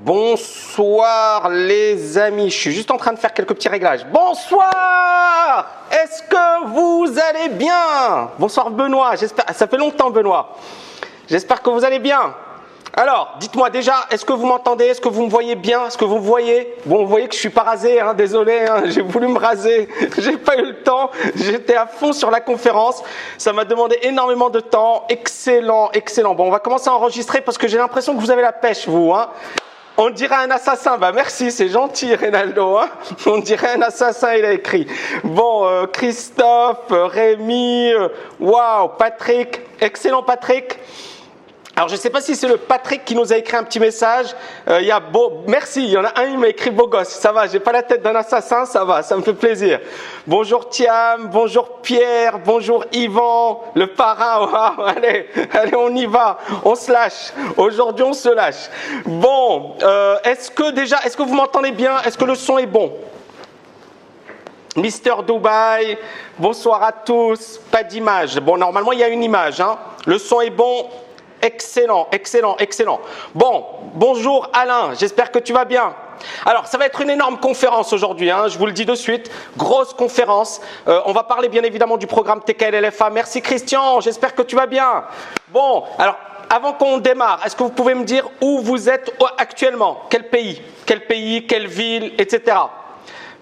Bonsoir les amis, je suis juste en train de faire quelques petits réglages. Bonsoir! Est-ce que vous allez bien? Bonsoir Benoît, j'espère, ça fait longtemps Benoît. J'espère que vous allez bien. Alors, dites-moi déjà, est-ce que vous m'entendez? Est-ce que vous me voyez bien? Est-ce que vous me voyez? Bon, vous voyez que je suis pas rasé, hein, désolé, hein, j'ai voulu me raser, j'ai pas eu le temps, j'étais à fond sur la conférence, ça m'a demandé énormément de temps, excellent, excellent. Bon, on va commencer à enregistrer parce que j'ai l'impression que vous avez la pêche, vous, hein. On dirait un assassin, bah merci, c'est gentil Reynaldo, hein. On dirait un assassin, il a écrit. Bon, Christophe, Rémi, waouh, Patrick, excellent Patrick. Alors, je ne sais pas si c'est le Patrick qui nous a écrit un petit message. Il y a merci, il y en a un, il m'a écrit beau gosse. Ça va, j'ai pas la tête d'un assassin, ça va, ça me fait plaisir. Bonjour Thiam, bonjour Pierre, bonjour Yvan, le parrain. Wow, allez, on y va, on se lâche. Aujourd'hui, on se lâche. Bon, est-ce que vous m'entendez bien? Est-ce que le son est bon? Mister Dubaï, bonsoir à tous. Pas d'image. Bon, normalement, il y a une image, hein. Le son est bon. Excellent, excellent, excellent. Bon, bonjour Alain, j'espère que tu vas bien. Alors, ça va être une énorme conférence aujourd'hui, hein, je vous le dis de suite. Grosse conférence. On va parler bien évidemment du programme TKL-LFA. Merci Christian, j'espère que tu vas bien. Bon, alors, avant qu'on démarre, est-ce que vous pouvez me dire où vous êtes actuellement? Quel pays, quelle ville, etc.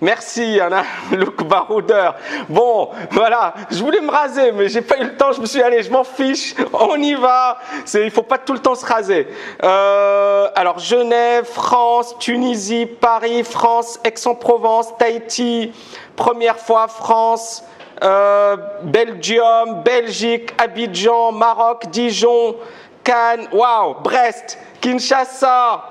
Merci, Anna, Luc Baroudeur. Bon, voilà, je voulais me raser, mais j'ai pas eu le temps. Je me suis dit, allez, je m'en fiche, on y va. Il faut pas tout le temps se raser. Alors, Genève, France, Tunisie, Paris, France, Aix-en-Provence, Tahiti, première fois, France, Belgium, Belgique, Abidjan, Maroc, Dijon, Cannes, waouh, Brest, Kinshasa,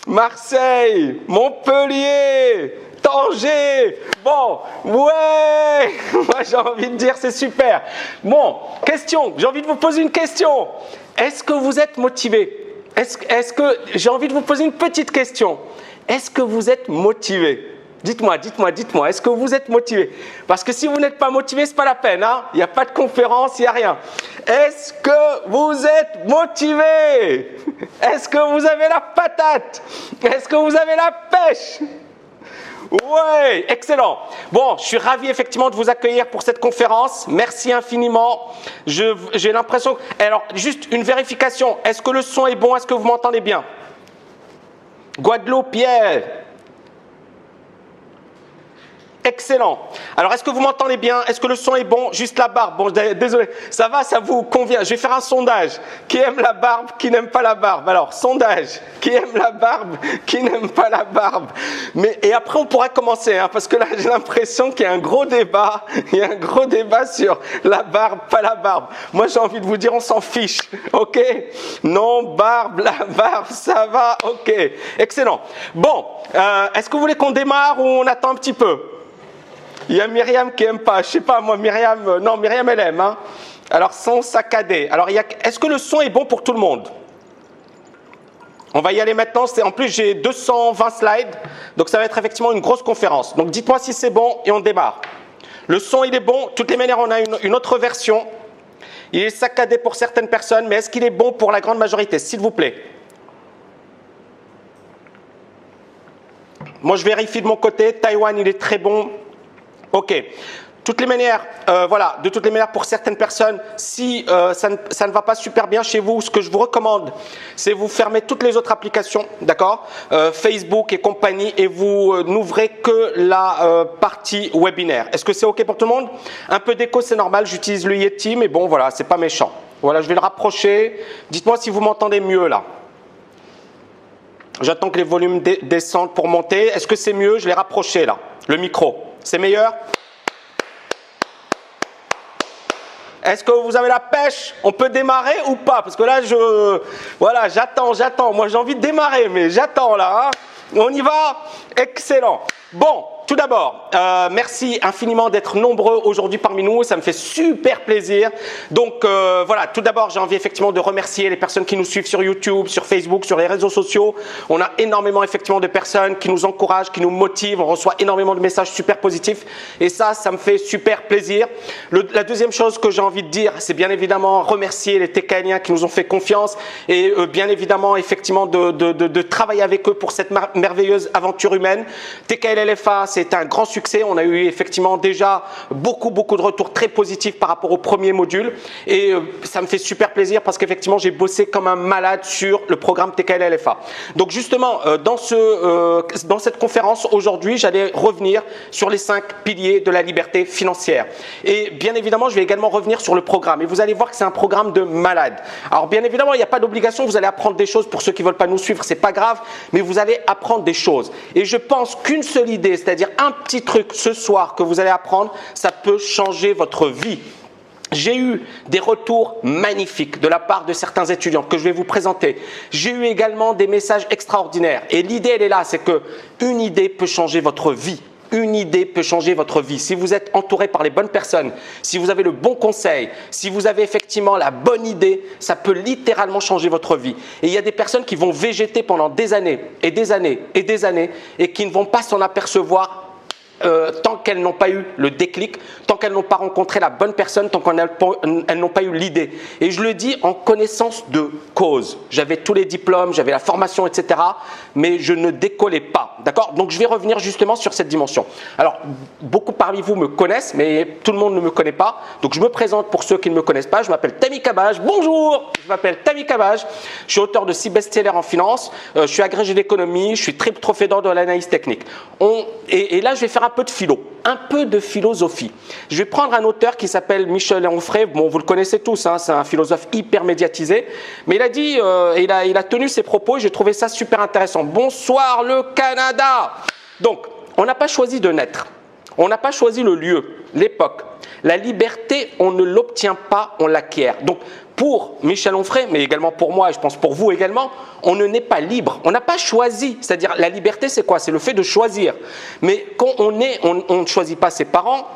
Marseille, Montpellier, Tanger. Bon, ouais, moi j'ai envie de dire c'est super. Bon, question, j'ai envie de vous poser une question. Est-ce que vous êtes motivé? Est-ce que j'ai envie de vous poser une petite question. Est-ce que vous êtes motivé? Dites-moi, est-ce que vous êtes motivé? Parce que si vous n'êtes pas motivé, c'est pas la peine, hein. Il n'y a pas de conférence, il n'y a rien. Est-ce que vous êtes motivé? Est-ce que vous avez la patate? Est-ce que vous avez la pêche? Ouais, excellent. Bon, je suis ravi effectivement de vous accueillir pour cette conférence. Merci infiniment. J'ai l'impression... Alors, juste une vérification. Est-ce que le son est bon? Est-ce que vous m'entendez bien? Guadeloupe, Pierre. Excellent. Alors, est-ce que vous m'entendez bien? Est-ce que le son est bon? Juste la barbe. Bon, désolé. Ça va, ça vous convient? Je vais faire un sondage. Qui aime la barbe? Qui n'aime pas la barbe? Alors, sondage. Qui aime la barbe? Qui n'aime pas la barbe? Et après, on pourra commencer, hein, parce que là, j'ai l'impression qu'il y a un gros débat. Il y a un gros débat sur la barbe, pas la barbe. Moi, j'ai envie de vous dire, on s'en fiche. OK? Non, barbe, la barbe, ça va. OK. Excellent. Bon, est-ce que vous voulez qu'on démarre ou on attend un petit peu? Il y a Myriam qui aime pas, je sais pas moi, Myriam, non Myriam elle aime, hein. Alors son saccadé. Alors est-ce que le son est bon pour tout le monde? On va y aller maintenant, en plus j'ai 220 slides, donc ça va être effectivement une grosse conférence. Donc dites-moi si c'est bon et on démarre. Le son il est bon, de toutes les manières on a une autre version. Il est saccadé pour certaines personnes, mais est-ce qu'il est bon pour la grande majorité, s'il vous plaît? Moi je vérifie de mon côté, Taïwan il est très bon. Ok. Toutes les manières, voilà, de toutes les manières, pour certaines personnes, si ça ne va pas super bien chez vous, ce que je vous recommande, c'est vous fermer toutes les autres applications, d'accord, Facebook et compagnie, et vous n'ouvrez que la partie webinaire. Est-ce que c'est ok pour tout le monde? Un peu d'écho, c'est normal, j'utilise le Yeti, mais bon, voilà, c'est pas méchant. Voilà, je vais le rapprocher. Dites-moi si vous m'entendez mieux là. J'attends que les volumes descendent pour monter. Est-ce que c'est mieux? Je l'ai rapproché là, le micro. C'est meilleur? Est-ce que vous avez la pêche? On peut démarrer ou pas? Parce que là, voilà, j'attends. Moi, j'ai envie de démarrer, mais j'attends là. Hein. On y va? Excellent. Bon, tout d'abord, merci infiniment d'être nombreux aujourd'hui parmi nous. Ça me fait super plaisir. Donc voilà, tout d'abord, j'ai envie effectivement de remercier les personnes qui nous suivent sur YouTube, sur Facebook, sur les réseaux sociaux. On a énormément effectivement de personnes qui nous encouragent, qui nous motivent. On reçoit énormément de messages super positifs. Et ça me fait super plaisir. La deuxième chose que j'ai envie de dire, c'est bien évidemment remercier les TKLiens qui nous ont fait confiance et bien évidemment effectivement de travailler avec eux pour cette merveilleuse aventure humaine. TKL LFA, c'est un grand succès. On a eu effectivement déjà beaucoup de retours très positifs par rapport au premier module et ça me fait super plaisir parce qu'effectivement j'ai bossé comme un malade sur le programme TKL LFA. Donc justement dans cette conférence aujourd'hui, j'allais revenir sur les 5 piliers de la liberté financière et bien évidemment je vais également revenir sur le programme et vous allez voir que c'est un programme de malade. Alors bien évidemment il n'y a pas d'obligation, vous allez apprendre des choses. Pour ceux qui ne veulent pas nous suivre, c'est pas grave, mais vous allez apprendre des choses et je pense qu'une seule idée, c'est-à-dire un petit truc ce soir que vous allez apprendre, ça peut changer votre vie. J'ai eu des retours magnifiques de la part de certains étudiants que je vais vous présenter. J'ai eu également des messages extraordinaires et l'idée elle est là, c'est que une idée peut changer votre vie. Une idée peut changer votre vie. Si vous êtes entouré par les bonnes personnes, si vous avez le bon conseil, si vous avez effectivement la bonne idée, ça peut littéralement changer votre vie. Et il y a des personnes qui vont végéter pendant des années et des années et des années et qui ne vont pas s'en apercevoir tant qu'elles n'ont pas eu le déclic, tant qu'elles n'ont pas rencontré la bonne personne, tant qu'elles n'ont pas eu l'idée. Et je le dis en connaissance de cause. J'avais tous les diplômes, j'avais la formation, etc. Mais je ne décollais pas. D'accord? Donc je vais revenir justement sur cette dimension. Alors, beaucoup parmi vous me connaissent, mais tout le monde ne me connaît pas. Donc je me présente pour ceux qui ne me connaissent pas. Je m'appelle Tammy Cabage. Bonjour! Je m'appelle Tammy Cabage. Je suis auteur de 6 best-sellers en finance. Je suis agrégé d'économie. Je suis triple trophée d'or de l'analyse technique. Et là, je vais faire un peu de philosophie. Je vais prendre un auteur qui s'appelle Michel Onfray. Bon, vous le connaissez tous, hein, c'est un philosophe hyper médiatisé. Mais il a dit, il a tenu ses propos et j'ai trouvé ça super intéressant. Bonsoir le Canada! Donc, on n'a pas choisi de naître. On n'a pas choisi le lieu, l'époque. La liberté, on ne l'obtient pas, on l'acquiert. Donc, pour Michel Onfray, mais également pour moi et je pense pour vous également, on ne naît pas libre. On n'a pas choisi. C'est-à-dire, la liberté, c'est quoi? C'est le fait de choisir. Mais quand on naît, on ne choisit pas ses parents,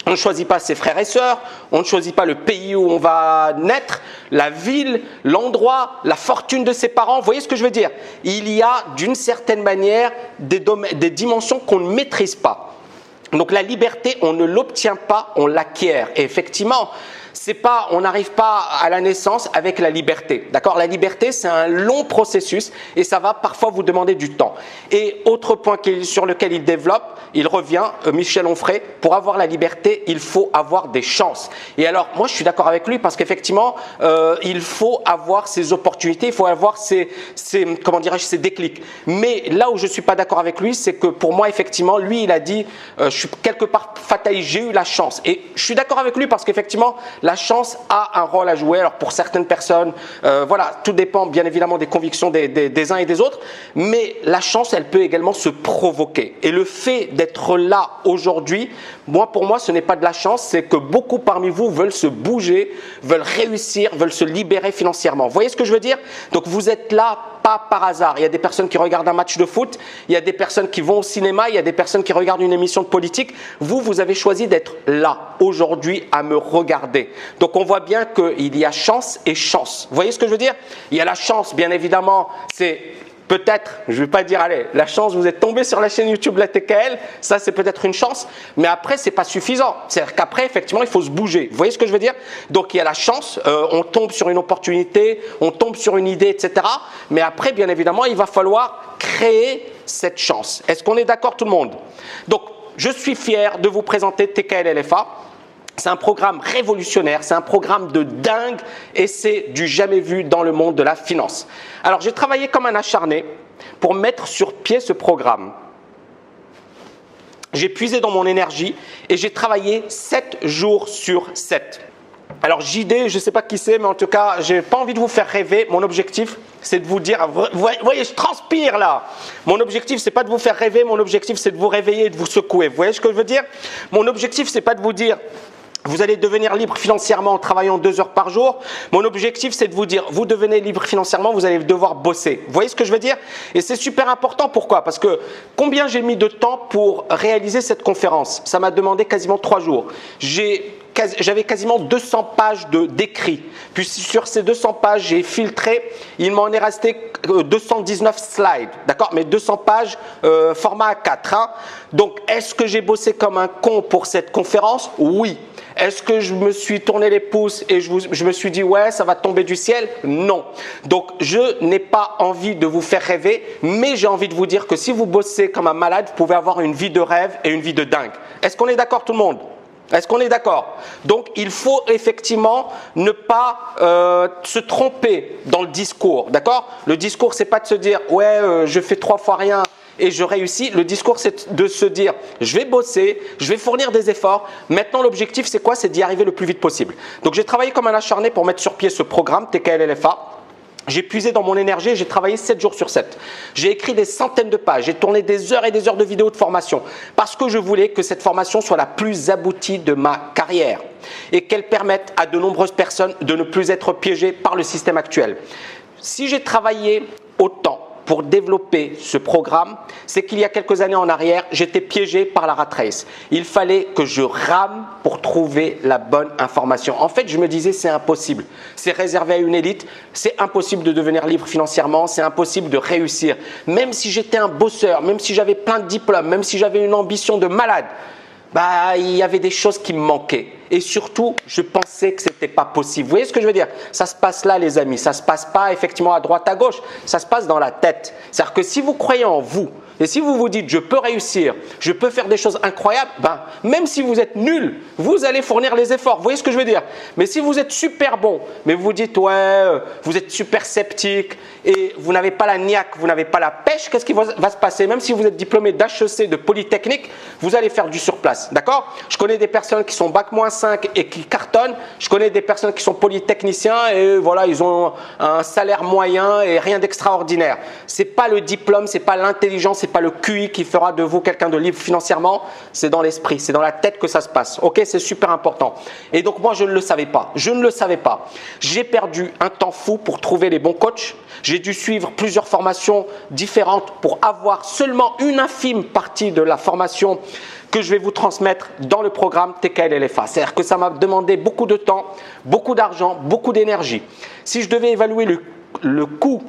on ne choisit pas ses frères et sœurs, on ne choisit pas le pays où on va naître, la ville, l'endroit, la fortune de ses parents. Vous voyez ce que je veux dire? Il y a d'une certaine manière des dimensions qu'on ne maîtrise pas. Donc la liberté, on ne l'obtient pas, on l'acquiert. Et effectivement, on n'arrive pas à la naissance avec la liberté. D'accord? La liberté, c'est un long processus et ça va parfois vous demander du temps. Et autre point sur lequel il développe, il revient, Michel Onfray, pour avoir la liberté, il faut avoir des chances. Et alors, moi, je suis d'accord avec lui parce qu'effectivement, il faut avoir ses opportunités, il faut avoir ses déclics. Mais là où je suis pas d'accord avec lui, c'est que pour moi, effectivement, lui, il a dit, je suis quelque part fataliste, j'ai eu la chance. Et je suis d'accord avec lui parce qu'effectivement, la chance a un rôle à jouer. Alors pour certaines personnes, voilà, tout dépend bien évidemment des convictions des uns et des autres, mais la chance, elle peut également se provoquer. Et le fait d'être là aujourd'hui, pour moi, ce n'est pas de la chance, c'est que beaucoup parmi vous veulent se bouger, veulent réussir, veulent se libérer financièrement. Vous voyez ce que je veux dire? Donc vous êtes là pas par hasard. Il y a des personnes qui regardent un match de foot, il y a des personnes qui vont au cinéma, il y a des personnes qui regardent une émission de politique. Vous avez choisi d'être là aujourd'hui à me regarder. Donc on voit bien qu'il y a chance et chance. Vous voyez ce que je veux dire? Il y a la chance, bien évidemment, c'est peut-être, je ne vais pas dire, allez, la chance, vous êtes tombé sur la chaîne YouTube La TKL, ça c'est peut-être une chance, mais après, ce n'est pas suffisant. C'est-à-dire qu'après, effectivement, il faut se bouger. Vous voyez ce que je veux dire? Donc il y a la chance, on tombe sur une opportunité, on tombe sur une idée, etc. Mais après, bien évidemment, il va falloir créer cette chance. Est-ce qu'on est d'accord tout le monde? Donc, je suis fier de vous présenter TKL LFA. C'est un programme révolutionnaire, c'est un programme de dingue et c'est du jamais vu dans le monde de la finance. Alors, j'ai travaillé comme un acharné pour mettre sur pied ce programme. J'ai puisé dans mon énergie et j'ai travaillé 7 jours sur 7. Alors JD, je ne sais pas qui c'est, mais en tout cas, je n'ai pas envie de vous faire rêver. Mon objectif, c'est de vous dire, vous voyez, je transpire là. Mon objectif, c'est pas de vous faire rêver, mon objectif, c'est de vous réveiller et de vous secouer. Vous voyez ce que je veux dire? Mon objectif, c'est pas de vous dire, Vous allez devenir libre financièrement en travaillant 2 heures par jour. Mon objectif, c'est de vous dire, vous devenez libre financièrement, vous allez devoir bosser. Vous voyez ce que je veux dire? Et c'est super important. Pourquoi? Parce que combien j'ai mis de temps pour réaliser cette conférence? Ça m'a demandé quasiment 3 jours. J'avais quasiment 200 pages d'écrits. Puis sur ces 200 pages, j'ai filtré. Il m'en est resté 219 slides. D'accord? Mais 200 pages format A4. Hein. Donc, est-ce que j'ai bossé comme un con pour cette conférence? Oui. Est-ce que je me suis tourné les pouces et je me suis dit ouais, ça va tomber du ciel? Non. Donc, je n'ai pas envie de vous faire rêver, mais j'ai envie de vous dire que si vous bossez comme un malade, vous pouvez avoir une vie de rêve et une vie de dingue. Est-ce qu'on est d'accord tout le monde? Est-ce qu'on est d'accord? Donc, il faut effectivement ne pas se tromper dans le discours, d'accord? Le discours, c'est pas de se dire « ouais, je fais 3 fois rien et je réussis ». Le discours, c'est de se dire « je vais bosser, je vais fournir des efforts ». Maintenant, l'objectif, c'est quoi? C'est d'y arriver le plus vite possible. Donc, j'ai travaillé comme un acharné pour mettre sur pied ce programme TKL-LFA. J'ai puisé dans mon énergie et j'ai travaillé 7 jours sur 7. J'ai écrit des centaines de pages, j'ai tourné des heures et des heures de vidéos de formation parce que je voulais que cette formation soit la plus aboutie de ma carrière et qu'elle permette à de nombreuses personnes de ne plus être piégées par le système actuel. Si j'ai travaillé autant pour développer ce programme, c'est qu'il y a quelques années en arrière, j'étais piégé par la rat race. Il fallait que je rame pour trouver la bonne information. En fait, je me disais, c'est impossible. C'est réservé à une élite. C'est impossible de devenir libre financièrement. C'est impossible de réussir. Même si j'étais un bosseur, même si j'avais plein de diplômes, même si j'avais une ambition de malade, il y avait des choses qui me manquaient. Et surtout, je pensais que ce n'était pas possible. Vous voyez ce que je veux dire? Ça se passe là, les amis. Ça ne se passe pas effectivement à droite, à gauche. Ça se passe dans la tête. C'est-à-dire que si vous croyez en vous, et si vous vous dites « je peux réussir, je peux faire des choses incroyables », même si vous êtes nul, vous allez fournir les efforts. Vous voyez ce que je veux dire? Mais si vous êtes super bon, mais vous vous dites « ouais, vous êtes super sceptique et vous n'avez pas la niaque, vous n'avez pas la pêche », qu'est-ce qui va se passer? Même si vous êtes diplômé d'HEC, de Polytechnique, vous allez faire du surplace. D'accord? Je connais des personnes qui sont bac-5 et qui cartonnent. Je connais des personnes qui sont polytechniciens et voilà, ils ont un salaire moyen et rien d'extraordinaire. C'est pas le diplôme, c'est pas l'intelligence, c'est pas le QI qui fera de vous quelqu'un de libre financièrement, c'est dans l'esprit, c'est dans la tête que ça se passe. Ok, c'est super important. Et donc moi, je ne le savais pas. Je ne le savais pas. J'ai perdu un temps fou pour trouver les bons coachs. J'ai dû suivre plusieurs formations différentes pour avoir seulement une infime partie de la formation que je vais vous transmettre dans le programme TKL-LFA. C'est-à-dire que ça m'a demandé beaucoup de temps, beaucoup d'argent, beaucoup d'énergie. Si je devais évaluer le coût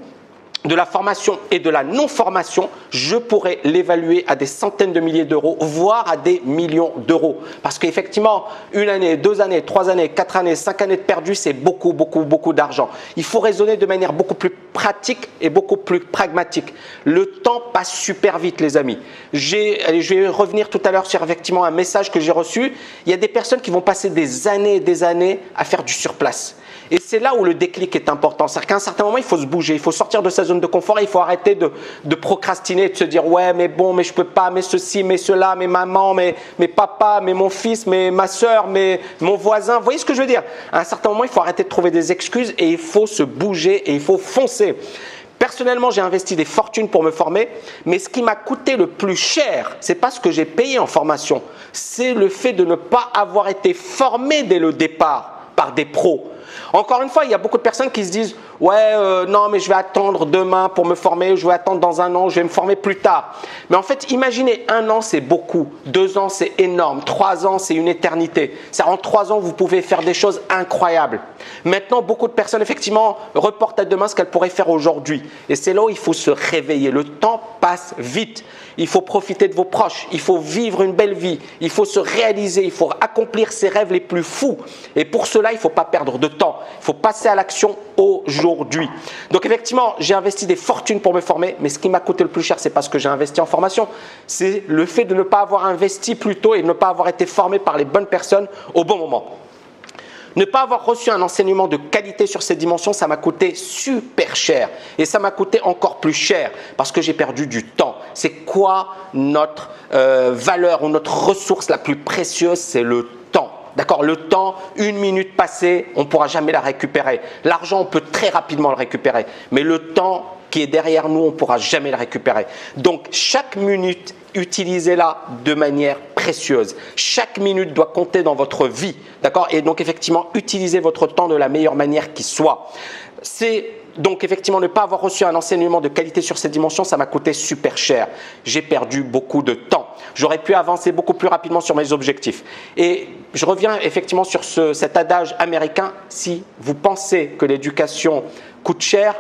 de la formation et de la non-formation, je pourrais l'évaluer à des centaines de milliers d'euros, voire à des millions d'euros. Parce qu'effectivement, 1 année, 2 années, 3 années, 4 années, 5 années de perdu, c'est beaucoup, beaucoup, beaucoup d'argent. Il faut raisonner de manière beaucoup plus pratique et beaucoup plus pragmatique. Le temps passe super vite, les amis. Je vais revenir tout à l'heure sur effectivement un message que j'ai reçu. Il y a des personnes qui vont passer des années et des années à faire du surplace. Et c'est là où le déclic est important. C'est-à-dire qu'à un certain moment, il faut se bouger, il faut sortir de sa zone de confort et il faut arrêter de procrastiner, de se dire « ouais, mais bon, mais je peux pas, mais ceci, mais cela, mais maman, mais papa, mais mon fils, mais ma soeur, mais mon voisin ». Vous voyez ce que je veux dire? À un certain moment, il faut arrêter de trouver des excuses et il faut se bouger et il faut foncer. Personnellement, j'ai investi des fortunes pour me former, mais ce qui m'a coûté le plus cher, c'est pas ce que j'ai payé en formation, c'est le fait de ne pas avoir été formé dès le départ par des pros. Encore une fois, il y a beaucoup de personnes qui se disent « ouais, non, mais je vais attendre demain pour me former, je vais attendre dans 1 an, je vais me former plus tard ». Mais en fait, imaginez, 1 an, c'est beaucoup, 2 ans, c'est énorme, 3 ans, c'est une éternité. En 3 ans, vous pouvez faire des choses incroyables. Maintenant, beaucoup de personnes, effectivement, reportent à demain ce qu'elles pourraient faire aujourd'hui. Et c'est là où il faut se réveiller. Le temps passe vite. Il faut profiter de vos proches, il faut vivre une belle vie, il faut se réaliser, il faut accomplir ses rêves les plus fous. Et pour cela, il ne faut pas perdre de temps, il faut passer à l'action aujourd'hui. Donc effectivement, j'ai investi des fortunes pour me former, mais ce qui m'a coûté le plus cher, ce n'est pas ce que j'ai investi en formation, c'est le fait de ne pas avoir investi plus tôt et de ne pas avoir été formé par les bonnes personnes au bon moment. Ne pas avoir reçu un enseignement de qualité sur ces dimensions, ça m'a coûté super cher. Et ça m'a coûté encore plus cher parce que j'ai perdu du temps. C'est quoi notre valeur ou notre ressource la plus précieuse? C'est le temps. D'accord, le temps, 1 minute passée, on ne pourra jamais la récupérer. L'argent, on peut très rapidement le récupérer. Mais le temps qui est derrière nous, on ne pourra jamais le récupérer. Donc, chaque minute, utilisez-la de manière précieuse. précieuse. Chaque minute doit compter dans votre vie, d'accord? Et donc effectivement, utilisez votre temps de la meilleure manière qui soit. C'est donc effectivement ne pas avoir reçu un enseignement de qualité sur ces dimensions, ça m'a coûté super cher. J'ai perdu beaucoup de temps. J'aurais pu avancer beaucoup plus rapidement sur mes objectifs. Et je reviens effectivement sur cet adage américain, si vous pensez que l'éducation coûte cher,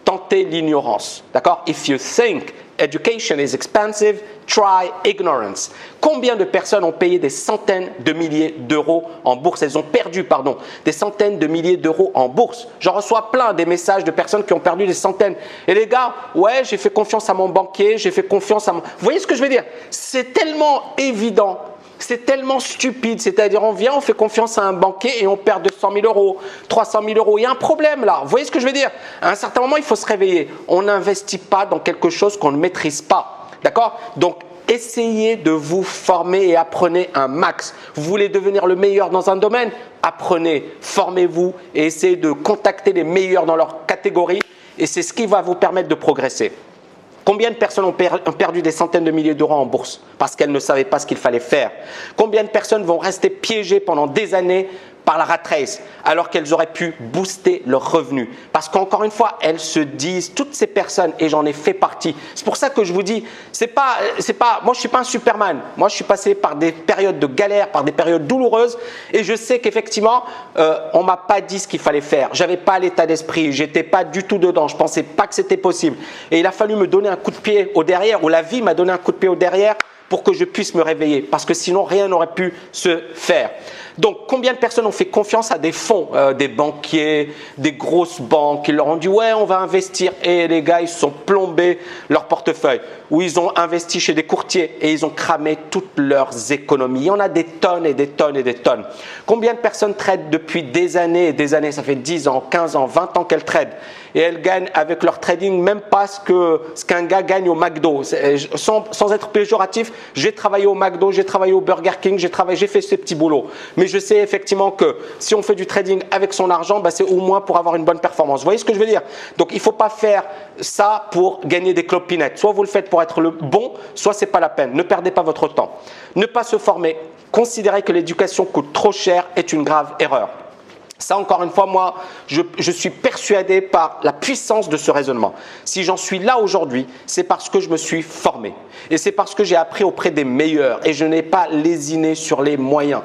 tentez l'ignorance. D'accord? If you think education is expensive, try ignorance. Combien de personnes ont payé des centaines de milliers d'euros en bourse? Elles ont perdu, des centaines de milliers d'euros en bourse. J'en reçois plein des messages de personnes qui ont perdu des centaines. Et les gars, ouais, j'ai fait confiance à mon banquier, j'ai fait confiance à mon... Vous voyez ce que je veux dire? C'est tellement évident. C'est tellement stupide, c'est-à-dire on vient, on fait confiance à un banquier et on perd 200 000 euros, 300 000 euros. Il y a un problème là, vous voyez ce que je veux dire? À un certain moment, il faut se réveiller. On n'investit pas dans quelque chose qu'on ne maîtrise pas, d'accord? Donc, essayez de vous former et apprenez un max. Vous voulez devenir le meilleur dans un domaine? Apprenez, formez-vous et essayez de contacter les meilleurs dans leur catégorie et c'est ce qui va vous permettre de progresser. Combien de personnes ont perdu des centaines de milliers d'euros en bourse parce qu'elles ne savaient pas ce qu'il fallait faire? Combien de personnes vont rester piégées pendant des années par la rat race alors qu'elles auraient pu booster leurs revenus? Parce qu'encore une fois, elles se disent, toutes ces personnes, et j'en ai fait partie. C'est pour ça que je vous dis, moi je ne suis pas un Superman. Moi je suis passé par des périodes de galère, par des périodes douloureuses et je sais qu'effectivement, on ne m'a pas dit ce qu'il fallait faire. Je n'avais pas l'état d'esprit, je n'étais pas du tout dedans, je ne pensais pas que c'était possible. Et il a fallu me donner un coup de pied au derrière, ou la vie m'a donné un coup de pied au derrière pour que je puisse me réveiller, parce que sinon rien n'aurait pu se faire. Donc, combien de personnes ont fait confiance à des fonds, des banquiers, des grosses banques, qui leur ont dit « ouais, on va investir » et les gars, ils se sont plombés leur portefeuille, ou ils ont investi chez des courtiers et ils ont cramé toutes leurs économies. Il y en a des tonnes et des tonnes et des tonnes. Combien de personnes tradent depuis des années et des années? Ça fait 10 ans, 15 ans, 20 ans qu'elles tradent. Et elles gagnent avec leur trading même pas ce qu'un gars gagne au McDo. Sans être péjoratif, j'ai travaillé au McDo, j'ai travaillé au Burger King, j'ai fait ces petits boulots. Mais je sais effectivement que si on fait du trading avec son argent, c'est au moins pour avoir une bonne performance. Vous voyez ce que je veux dire? Donc il ne faut pas faire ça pour gagner des clopinettes. Soit vous le faites pour être le bon, soit ce n'est pas la peine. Ne perdez pas votre temps. Ne pas se former. Considérer que l'éducation coûte trop cher est une grave erreur. Ça, encore une fois, moi, je suis persuadé par la puissance de ce raisonnement. Si j'en suis là aujourd'hui, c'est parce que je me suis formé. Et c'est parce que j'ai appris auprès des meilleurs et je n'ai pas lésiné sur les moyens.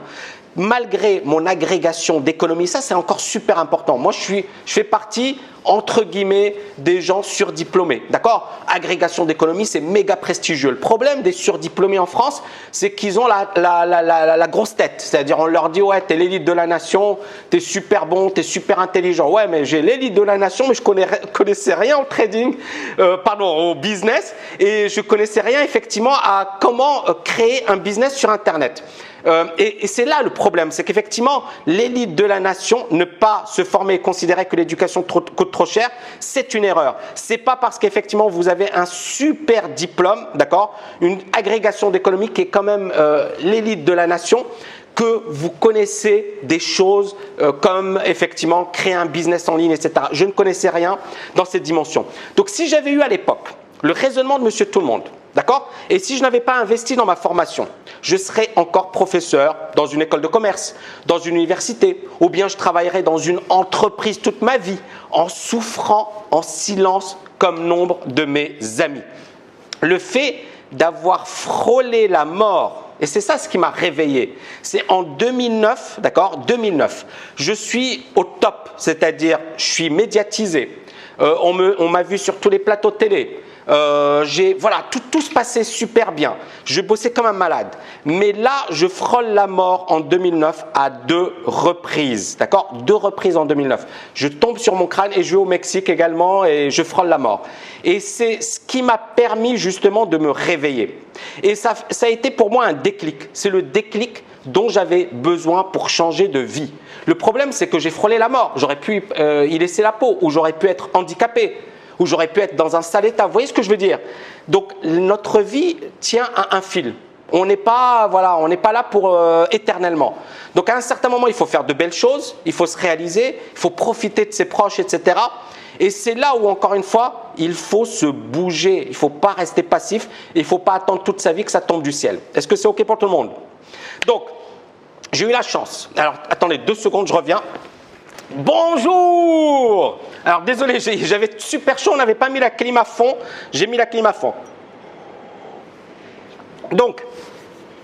Malgré mon agrégation d'économie, ça c'est encore super important. Moi je fais partie entre guillemets des gens surdiplômés, d'accord? Agrégation d'économie, c'est méga prestigieux. Le problème des surdiplômés en France, c'est qu'ils ont la grosse tête. C'est-à-dire on leur dit ouais, t'es l'élite de la nation, t'es super bon, t'es super intelligent. Ouais, mais j'ai l'élite de la nation, mais je connaissais rien au trading, au business, et je connaissais rien effectivement à comment créer un business sur Internet. Et c'est là le problème, c'est qu'effectivement, l'élite de la nation, ne pas se former et considérer que l'éducation coûte trop cher, c'est une erreur. C'est pas parce qu'effectivement vous avez un super diplôme, d'accord, une agrégation d'économie qui est quand même l'élite de la nation, que vous connaissez des choses comme effectivement créer un business en ligne, etc. Je ne connaissais rien dans cette dimension. Donc si j'avais eu à l'époque le raisonnement de Monsieur Tout-le-Monde, d'accord? Et si je n'avais pas investi dans ma formation, je serais encore professeur dans une école de commerce, dans une université, ou bien je travaillerais dans une entreprise toute ma vie, en souffrant en silence comme nombre de mes amis. Le fait d'avoir frôlé la mort, et c'est ça ce qui m'a réveillé, c'est en 2009, d'accord, 2009, je suis au top, c'est-à-dire je suis médiatisé, on m'a vu sur tous les plateaux de télé. Voilà, tout se passait super bien. Je bossais comme un malade. Mais là, je frôle la mort en 2009 à 2 reprises. D'accord? 2 reprises en 2009. Je tombe sur mon crâne et je vais au Mexique également et je frôle la mort. Et c'est ce qui m'a permis justement de me réveiller. Et ça a été pour moi un déclic. C'est le déclic dont j'avais besoin pour changer de vie. Le problème, c'est que j'ai frôlé la mort. J'aurais pu y laisser la peau ou j'aurais pu être handicapé. Ou j'aurais pu être dans un sale état. Vous voyez ce que je veux dire? Donc, notre vie tient à un fil. On n'est pas là pour éternellement. Donc, à un certain moment, il faut faire de belles choses, il faut se réaliser, il faut profiter de ses proches, etc. Et c'est là où, encore une fois, il faut se bouger. Il ne faut pas rester passif. Il ne faut pas attendre toute sa vie que ça tombe du ciel. Est-ce que c'est OK pour tout le monde? Donc, j'ai eu la chance. Alors, attendez 2 secondes, je reviens. Bonjour! Alors, désolé, j'avais super chaud, on n'avait pas mis la clim à fond. J'ai mis la clim à fond. Donc,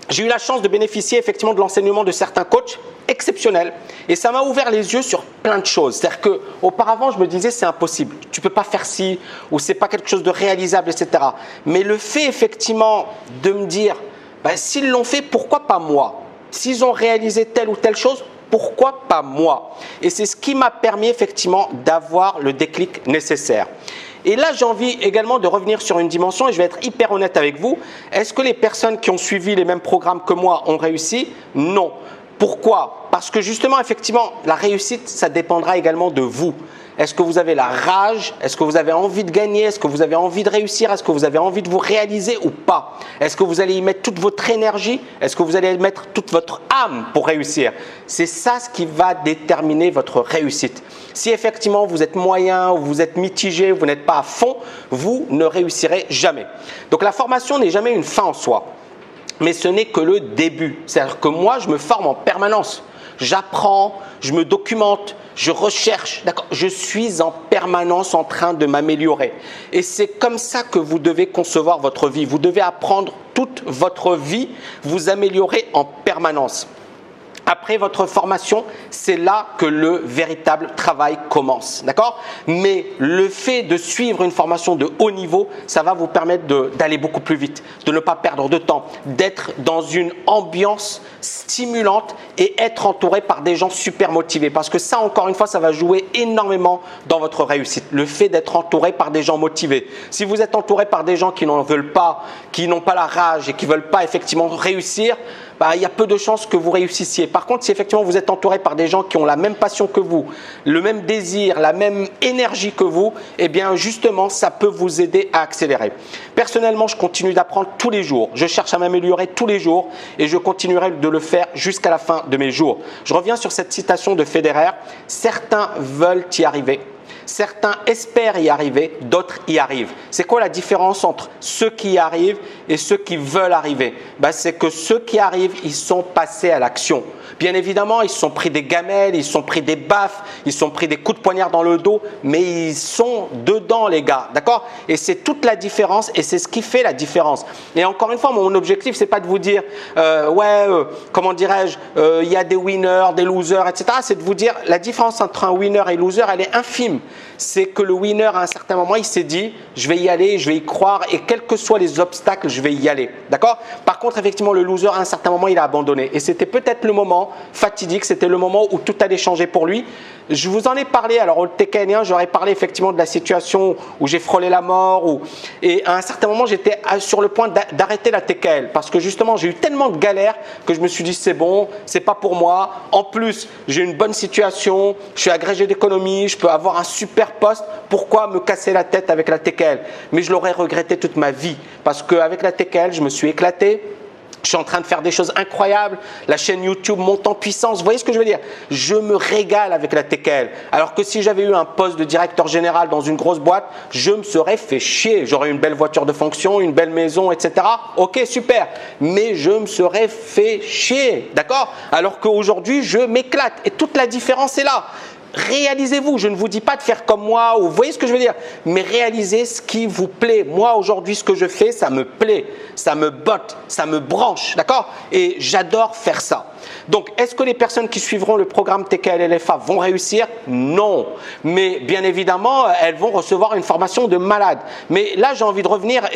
j'ai eu la chance de bénéficier effectivement de l'enseignement de certains coachs exceptionnels. Et ça m'a ouvert les yeux sur plein de choses. C'est-à-dire qu'auparavant, je me disais, c'est impossible. Tu ne peux pas faire ci, ou c'est pas quelque chose de réalisable, etc. Mais le fait effectivement de me dire, ben, s'ils l'ont fait, pourquoi pas moi? S'ils ont réalisé telle ou telle chose, pourquoi pas moi? Et c'est ce qui m'a permis effectivement d'avoir le déclic nécessaire. Et là, j'ai envie également de revenir sur une dimension et je vais être hyper honnête avec vous. Est-ce que les personnes qui ont suivi les mêmes programmes que moi ont réussi? Non. Pourquoi? Parce que justement, effectivement, la réussite, ça dépendra également de vous. Est-ce que vous avez la rage? Est-ce que vous avez envie de gagner? Est-ce que vous avez envie de réussir? Est-ce que vous avez envie de vous réaliser ou pas? Est-ce que vous allez y mettre toute votre énergie? Est-ce que vous allez y mettre toute votre âme pour réussir? C'est ça ce qui va déterminer votre réussite. Si effectivement vous êtes moyen ou vous êtes mitigé, vous n'êtes pas à fond, vous ne réussirez jamais. Donc la formation n'est jamais une fin en soi, mais ce n'est que le début. C'est-à-dire que moi, je me forme en permanence. J'apprends, je me documente, je recherche, d'accord. Je suis en permanence en train de m'améliorer. Et c'est comme ça que vous devez concevoir votre vie. Vous devez apprendre toute votre vie, vous améliorer en permanence. Après votre formation, c'est là que le véritable travail commence, d'accord? Mais le fait de suivre une formation de haut niveau, ça va vous permettre d'aller beaucoup plus vite, de ne pas perdre de temps, d'être dans une ambiance stimulante et être entouré par des gens super motivés. Parce que ça, encore une fois, ça va jouer énormément dans votre réussite. Le fait d'être entouré par des gens motivés. Si vous êtes entouré par des gens qui n'en veulent pas, qui n'ont pas la rage et qui ne veulent pas effectivement réussir, bah, il y a peu de chances que vous réussissiez. Par contre, si effectivement vous êtes entouré par des gens qui ont la même passion que vous, le même désir, la même énergie que vous, eh bien justement, ça peut vous aider à accélérer. Personnellement, je continue d'apprendre tous les jours. Je cherche à m'améliorer tous les jours et je continuerai de le faire jusqu'à la fin de mes jours. Je reviens sur cette citation de Federer. Certains veulent y arriver. Certains espèrent y arriver, d'autres y arrivent. C'est quoi la différence entre ceux qui y arrivent et ceux qui veulent arriver? C'est que ceux qui arrivent, ils sont passés à l'action. Bien évidemment, ils se sont pris des gamelles, ils se sont pris des baffes, ils se sont pris des coups de poignard dans le dos, mais ils sont dedans les gars, d'accord? Et c'est toute la différence et c'est ce qui fait la différence. Et encore une fois, mon objectif, c'est pas de vous dire, comment dirais-je, il y a des winners, des losers, etc. C'est de vous dire, la différence entre un winner et un loser, elle est infime. C'est que le winner, à un certain moment, il s'est dit, je vais y aller, je vais y croire et quels que soient les obstacles, je vais y aller. D'accord? Par contre, effectivement, le loser, à un certain moment, il a abandonné. Et c'était peut-être le moment fatidique, c'était le moment où tout allait changer pour lui. Je vous en ai parlé, alors au TK1, j'aurais parlé effectivement de la situation où j'ai frôlé la mort. Et à un certain moment, j'étais sur le point d'arrêter la TKL parce que justement, j'ai eu tellement de galères que je me suis dit, c'est bon, c'est pas pour moi. En plus, j'ai une bonne situation, je suis agrégé d'économie, je peux avoir un super poste. Pourquoi me casser la tête avec la TKL? Mais je l'aurais regretté toute ma vie parce qu'avec la TKL, je me suis éclaté. Je suis en train de faire des choses incroyables. La chaîne YouTube monte en puissance. Vous voyez ce que je veux dire? Je me régale avec la TKL. Alors que si j'avais eu un poste de directeur général dans une grosse boîte, je me serais fait chier. J'aurais une belle voiture de fonction, une belle maison, etc. Ok, super. Mais je me serais fait chier. D'accord? Alors qu'aujourd'hui, je m'éclate. Et toute la différence est là. Réalisez-vous, je ne vous dis pas de faire comme moi, ou vous voyez ce que je veux dire, mais réalisez ce qui vous plaît. Moi, aujourd'hui, ce que je fais, ça me plaît, ça me botte, ça me branche, d'accord? Et j'adore faire ça. Donc, est-ce que les personnes qui suivront le programme TKL-LFA vont réussir? Non. Mais bien évidemment, elles vont recevoir une formation de malade. Mais là, j'ai envie de revenir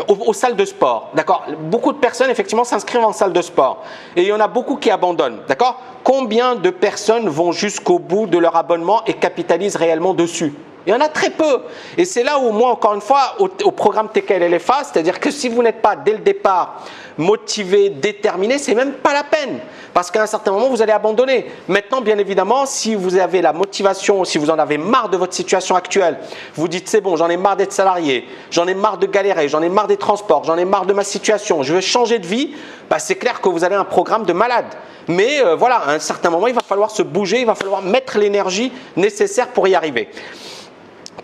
aux salles de sport, d'accord? Beaucoup de personnes, effectivement, s'inscrivent en salle de sport. Et il y en a beaucoup qui abandonnent, d'accord? Combien de personnes vont jusqu'au bout de leur abonnement et capitalisent réellement dessus? Il y en a très peu. Et c'est là où moi, encore une fois, au programme TKL-LFA, c'est-à-dire que si vous n'êtes pas dès le départ motivé, déterminé, c'est même pas la peine. Parce qu'à un certain moment, vous allez abandonner. Maintenant, bien évidemment, si vous avez la motivation, si vous en avez marre de votre situation actuelle, vous dites c'est bon, j'en ai marre d'être salarié, j'en ai marre de galérer, j'en ai marre des transports, j'en ai marre de ma situation, je veux changer de vie, c'est clair que vous avez un programme de malade. Mais voilà, à un certain moment, il va falloir se bouger, il va falloir mettre l'énergie nécessaire pour y arriver.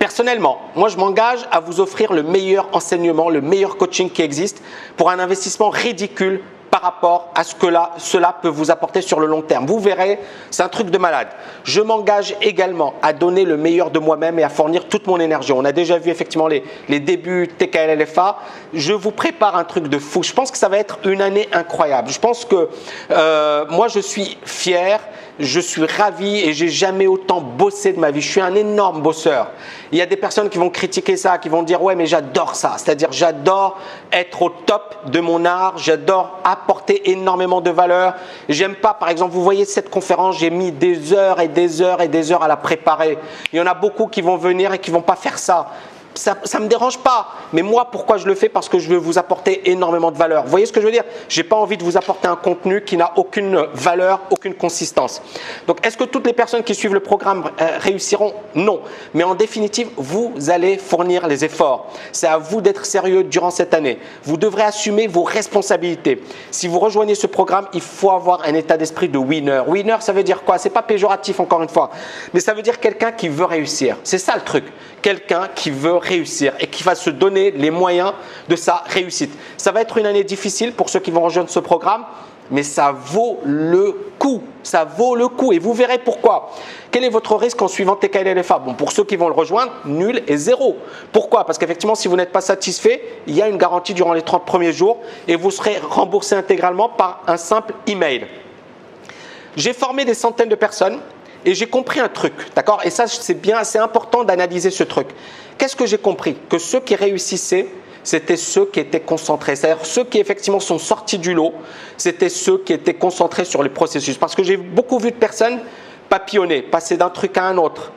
personnellement, moi je m'engage à vous offrir le meilleur enseignement, le meilleur coaching qui existe pour un investissement ridicule par rapport à ce que cela peut vous apporter sur le long terme. Vous verrez, c'est un truc de malade. Je m'engage également à donner le meilleur de moi-même et à fournir toute mon énergie. On a déjà vu effectivement les débuts TKL LFA. Je vous prépare un truc de fou. Je pense que ça va être une année incroyable. Je pense que moi, je suis fier. Je suis ravi et j'ai jamais autant bossé de ma vie. Je suis un énorme bosseur. Il y a des personnes qui vont critiquer ça, qui vont dire « ouais, mais j'adore ça ». C'est-à-dire j'adore être au top de mon art, j'adore apporter énormément de valeur. J'aime pas, par exemple, vous voyez cette conférence, j'ai mis des heures et des heures et des heures à la préparer. Il y en a beaucoup qui vont venir et qui vont pas faire ça. Ça me dérange pas, mais moi pourquoi je le fais? Parce que je veux vous apporter énormément de valeur. Vous voyez ce que je veux dire? J'ai pas envie de vous apporter un contenu qui n'a aucune valeur, aucune consistance. Donc est-ce que toutes les personnes qui suivent le programme réussiront? Non, mais en définitive vous allez fournir les efforts. C'est à vous d'être sérieux durant cette année. Vous devrez assumer vos responsabilités. Si vous rejoignez ce programme, il faut avoir un état d'esprit de winner. Winner, ça veut dire quoi? C'est pas péjoratif encore une fois, mais ça veut dire quelqu'un qui veut réussir. C'est ça le truc. Quelqu'un qui veut réussir et qui va se donner les moyens de sa réussite. Ça va être une année difficile pour ceux qui vont rejoindre ce programme, mais ça vaut le coup. Ça vaut le coup et vous verrez pourquoi. Quel est votre risque en suivant TKL LFA? Bon, pour ceux qui vont le rejoindre, nul et zéro. Pourquoi? Parce qu'effectivement, si vous n'êtes pas satisfait, il y a une garantie durant les 30 premiers jours et vous serez remboursé intégralement par un simple email. J'ai formé des centaines de personnes. Et j'ai compris un truc, d'accord? Et ça, c'est bien, c'est important d'analyser ce truc. Qu'est-ce que j'ai compris? Que ceux qui réussissaient, c'était ceux qui étaient concentrés. C'est-à-dire ceux qui effectivement sont sortis du lot, c'était ceux qui étaient concentrés sur les processus. Parce que j'ai beaucoup vu de personnes papillonner, passer d'un truc à un autre,